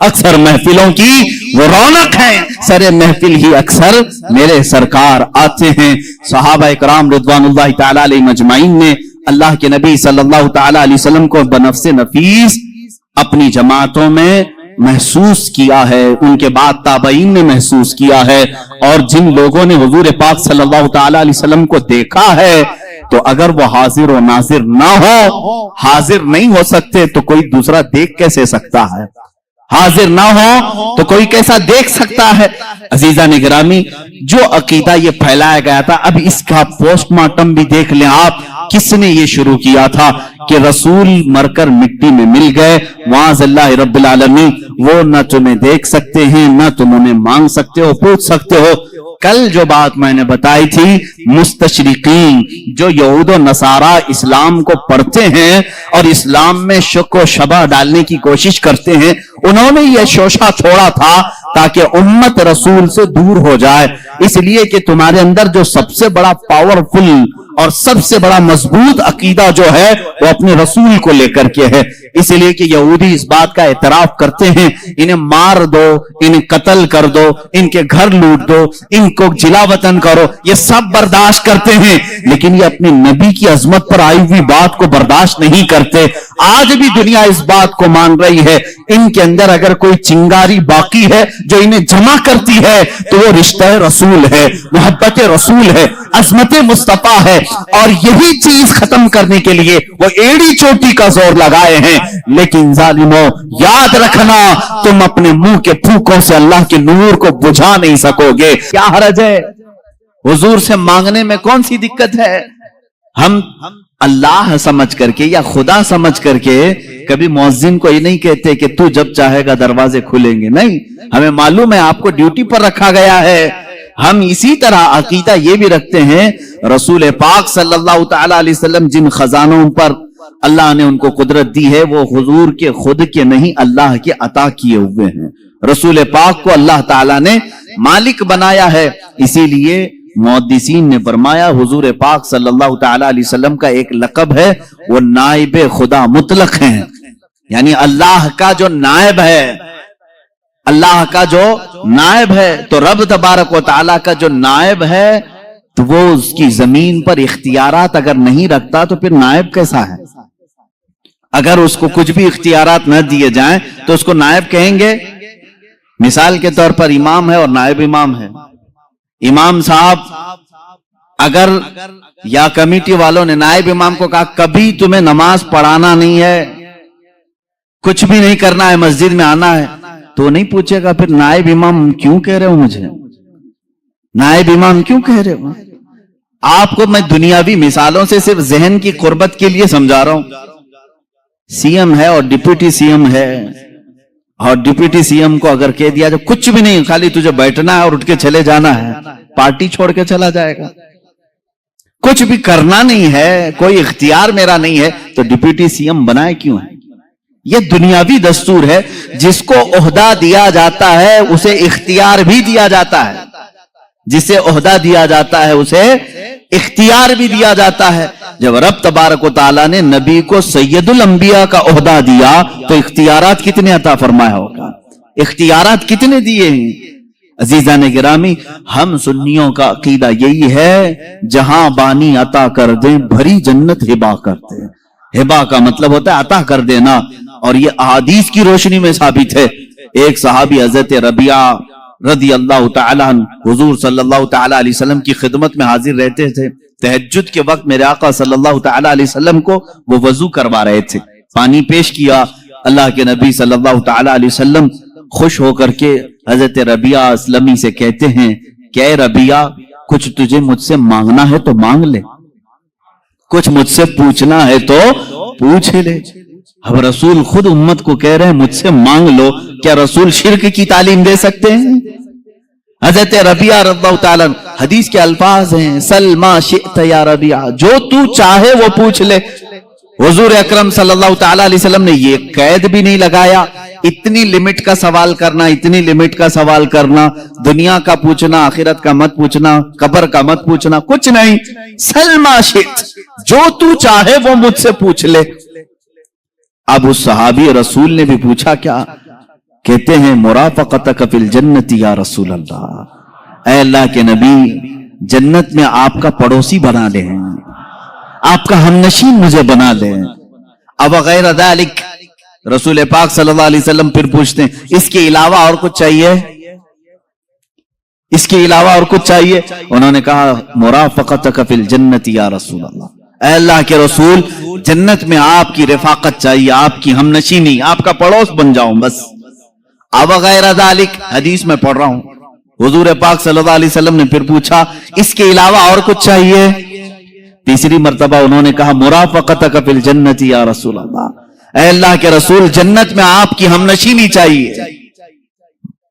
اکثر محفلوں کی وہ رونق ہے، سر محفل ہی اکثر میرے سرکار آتے ہیں۔ صحابہ کرام رضوان اللہ تعالی علیہ مجمعین نے اللہ کے نبی صلی اللہ تعالی علیہ وسلم کو بنفس نفیس اپنی جماعتوں میں محسوس کیا ہے، ان کے بعد تابعین نے محسوس کیا ہے، اور جن لوگوں نے حضور پاک صلی اللہ تعالی علیہ وسلم کو دیکھا ہے تو اگر وہ حاضر و ناظر نہ ہو، حاضر نہیں ہو سکتے تو کوئی دوسرا دیکھ کیسے سکتا ہے؟ حاضر نہ ہو تو کوئی کیسا دیکھ سکتا ہے؟ عزیزان گرامی، جو عقیدہ یہ پھیلایا گیا تھا، اب اس کا پوسٹ مارٹم بھی دیکھ لیں آپ، کس نے یہ شروع کیا تھا کہ رسول مر کر مٹی میں مل گئے، معاذ اللہ رب العالمین، وہ نہ تمہیں دیکھ سکتے ہیں، نہ تم انہیں مانگ سکتے ہو، پوچھ سکتے ہو۔ کل جو بات میں نے بتائی تھی، مستشرقین جو یہود و نصارہ اسلام کو پڑھتے ہیں اور اسلام میں شک و شبہ ڈالنے کی کوشش کرتے ہیں، انہوں نے یہ شوشہ چھوڑا تھا تاکہ امت رسول سے دور ہو جائے، اس لیے کہ تمہارے اندر جو سب سے بڑا پاورفل اور سب سے بڑا مضبوط عقیدہ جو ہے وہ اپنے رسول کو لے کر کے ہے، اس لیے کہ یہودی اس بات کا اعتراف کرتے ہیں، انہیں مار دو، انہیں قتل کر دو، ان کے گھر لوٹ دو، ان کو جلا وطن کرو، یہ سب برداشت کرتے ہیں، لیکن یہ اپنے نبی کی عظمت پر آئی ہوئی بات کو برداشت نہیں کرتے۔ آج بھی دنیا اس بات کو مان رہی ہے، ان کے اندر اگر کوئی چنگاری باقی ہے جو انہیں جمع کرتی ہے تو وہ رشتہ رسول ہے، محبت رسول ہے، عظمت مصطفیٰ ہے، اور یہی چیز ختم کرنے کے لیے وہ ایڑی چوٹی کا زور لگائے ہیں۔ لیکن ظالموں، یاد رکھنا، تم اپنے منہ کے پھوکوں سے اللہ کے نور کو بجھا نہیں سکو گے۔ کیا حرج ہے؟ حضور سے مانگنے میں کون سی دقت ہے؟ ہم اللہ سمجھ کر کے یا خدا سمجھ کر کے کبھی مؤذن کو یہ نہیں کہتے کہ تو جب چاہے گا دروازے کھلیں گے. نہیں, ہمیں معلوم ہے آپ کو ڈیوٹی پر رکھا گیا ہے. ہم اسی طرح عقیدہ یہ بھی رکھتے ہیں رسول پاک صلی اللہ تعالی علیہ وسلم جن خزانوں پر اللہ نے ان کو قدرت دی ہے وہ حضور کے خود کے نہیں, اللہ کے عطا کیے ہوئے ہیں. رسول پاک کو اللہ تعالیٰ نے مالک بنایا ہے. اسی لیے محدثین نے فرمایا حضور پاک صلی اللہ تعالی علیہ وسلم کا ایک لقب ہے, وہ نائب خدا مطلق ہیں. یعنی اللہ کا جو نائب ہے, اللہ کا جو نائب ہے, تو رب تبارک و تعالیٰ کا جو نائب ہے تو وہ اس کی زمین پر اختیارات اگر نہیں رکھتا تو پھر نائب کیسا ہے؟ اگر اس کو کچھ بھی اختیارات نہ دیے جائیں تو اس کو نائب کہیں گے؟ مثال کے طور پر امام ہے اور نائب امام ہے. امام صاحب اگر یا کمیٹی والوں نے نائب امام کو کہا کبھی تمہیں نماز پڑھانا نہیں ہے, کچھ بھی نہیں کرنا ہے, مسجد میں آنا ہے, تو نہیں پوچھے گا پھر نائب امام کیوں کہہ رہے ہو مجھے, نائب امام کیوں کہہ رہے ہو. آپ کو میں دنیاوی مثالوں سے صرف ذہن کی قربت کے لیے سمجھا رہا ہوں. سی ایم ہے اور ڈپٹی سی ایم ہے, اور ڈپٹی سی ایم کو اگر کہہ دیا جو کچھ بھی نہیں, خالی تجھے بیٹھنا ہے اور اٹھ کے چلے جانا ہے, پارٹی چھوڑ کے چلا جائے گا. کچھ بھی کرنا نہیں ہے, کوئی اختیار میرا نہیں ہے, تو ڈپٹی سی ایم بنائے کیوں ہے؟ یہ دنیاوی دستور ہے. جس کو عہدہ دیا جاتا ہے اسے اختیار بھی دیا جاتا ہے, جسے عہدہ دیا جاتا ہے اسے اختیار بھی دیا جاتا ہے. جب رب تبارک و تعالیٰ نے نبی کو سید الانبیاء کا عہدہ دیا تو اختیارات کتنے عطا فرمایا ہوگا, اختیارات کتنے دیے ہیں. عزیزان گرامی, ہم سنیوں کا عقیدہ یہی ہے جہاں بانی عطا کر دیں بھری جنت ہبا کرتے ہیں. ہبا کا مطلب ہوتا ہے عطا کر دینا, اور یہ احادیث کی روشنی میں ثابت ہے. ایک صحابی حضرت ربیعہ رضی اللہ تعالیٰ عنہ حضور صلی اللہ تعالیٰ علیہ وسلم کی خدمت میں حاضر رہتے تھے. تہجد کے وقت میرے آقا صلی اللہ تعالیٰ علیہ وسلم کو وہ وضو کروا رہے تھے. پانی پیش کیا, اللہ کے نبی صلی اللہ تعالیٰ علیہ وسلم خوش ہو کر کے حضرت ربیعہ اسلمی سے کہتے ہیں کہ اے ربیعہ, کچھ تجھے مجھ سے مانگنا ہے تو مانگ لے, کچھ مجھ سے پوچھنا ہے تو پوچھ لے. اب رسول خود امت کو کہہ رہے ہیں مجھ سے مانگ لو, کیا رسول شرک کی تعلیم دے سکتے ہیں؟ حضرت ربیعہ رضی اللہ تعالیٰ حدیث کے الفاظ ہیں سل ما شئت یا ربیعہ, جو تو چاہے وہ پوچھ لے. حضور اکرم صلی اللہ تعالیٰ علیہ وسلم نے یہ قید بھی نہیں لگایا اتنی لمٹ کا سوال کرنا, اتنی لمٹ کا سوال کرنا, دنیا کا پوچھنا, آخرت کا مت پوچھنا, قبر کا مت پوچھنا, کچھ نہیں. سل ما شئت, جو تو چاہے وہ مجھ سے پوچھ لے. اب اس صحابی رسول نے بھی پوچھا کیا؟ کہتے ہیں مرافقتک فی الجنت یا رسول اللہ, اے اللہ کے نبی جنت میں آپ کا پڑوسی بنا لیں, آپ کا ہمنشین مجھے بنا لیں. اب غیر ذالک, رسول پاک صلی اللہ علیہ وسلم پھر پوچھتے ہیں اس کے علاوہ اور کچھ چاہیے, اس کے علاوہ اور کچھ چاہیے؟ انہوں نے کہا مرافقتک فی الجنت یا رسول اللہ, اے اللہ کے رسول جنت میں آپ کی رفاقت چاہیے, آپ کی ہمنشینی, آپ کا پڑوس بن جاؤں بس. اب غیر ذالک, حدیث میں پڑھ رہا ہوں, حضور پاک صلی اللہ علیہ وسلم نے پھر پوچھا اس کے علاوہ اور کچھ چاہیے؟ تیسری مرتبہ انہوں نے کہا مرافقتک فی الجنت یا رسول اللہ, اے اللہ کے رسول جنت میں آپ کی ہمنشینی چاہیے.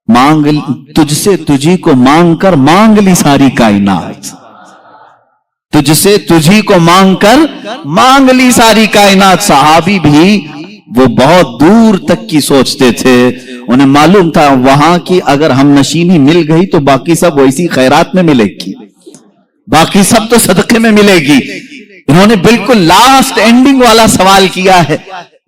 مانگ تجھ سے تجھی کو مانگ کر مانگ لی ساری کائنات, تجھ سے تجھی کو مانگ کر مانگ لی ساری کائنات. صحابی بھی وہ بہت دور تک کی سوچتے تھے, انہیں معلوم تھا وہاں کی اگر ہم نشینی مل گئی تو باقی سب ویسی خیرات میں ملے گی, باقی سب تو صدقے میں ملے گی. انہوں نے بالکل لاسٹ اینڈنگ والا سوال کیا ہے,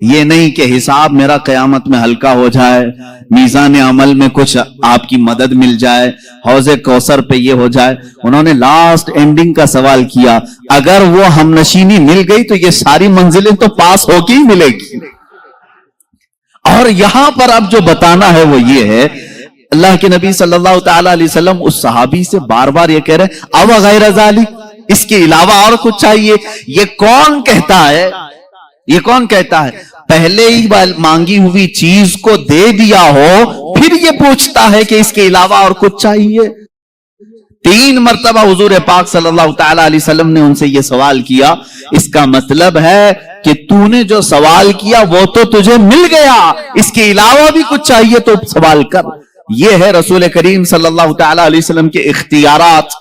یہ نہیں کہ حساب میرا قیامت میں ہلکا ہو جائے, میزان عمل میں کچھ آپ کی مدد مل جائے, حوض کوثر پہ یہ ہو جائے. انہوں نے لاسٹ اینڈنگ کا سوال کیا, اگر وہ ہم نشینی مل گئی تو یہ ساری منزلیں تو پاس ہو کے ہی ملے گی. اور یہاں پر اب جو بتانا ہے وہ یہ ہے, اللہ کے نبی صلی اللہ تعالی علیہ وسلم اس صحابی سے بار بار یہ کہہ رہے ہیں اب غیر ذالک, اس کے علاوہ اور کچھ چاہیے. یہ کون کہتا ہے, یہ کون کہتا ہے پہلے ہی مانگی ہوئی چیز کو دے دیا ہو پھر یہ پوچھتا ہے کہ اس کے علاوہ اور کچھ چاہیے؟ 3 مرتبہ حضور پاک صلی اللہ تعالی علیہ وسلم نے ان سے یہ سوال کیا. اس کا مطلب ہے کہ تو نے جو سوال کیا وہ تو تجھے مل گیا, اس کے علاوہ بھی کچھ چاہیے تو سوال کر. یہ ہے رسول کریم صلی اللہ تعالی علیہ وسلم کے اختیارات.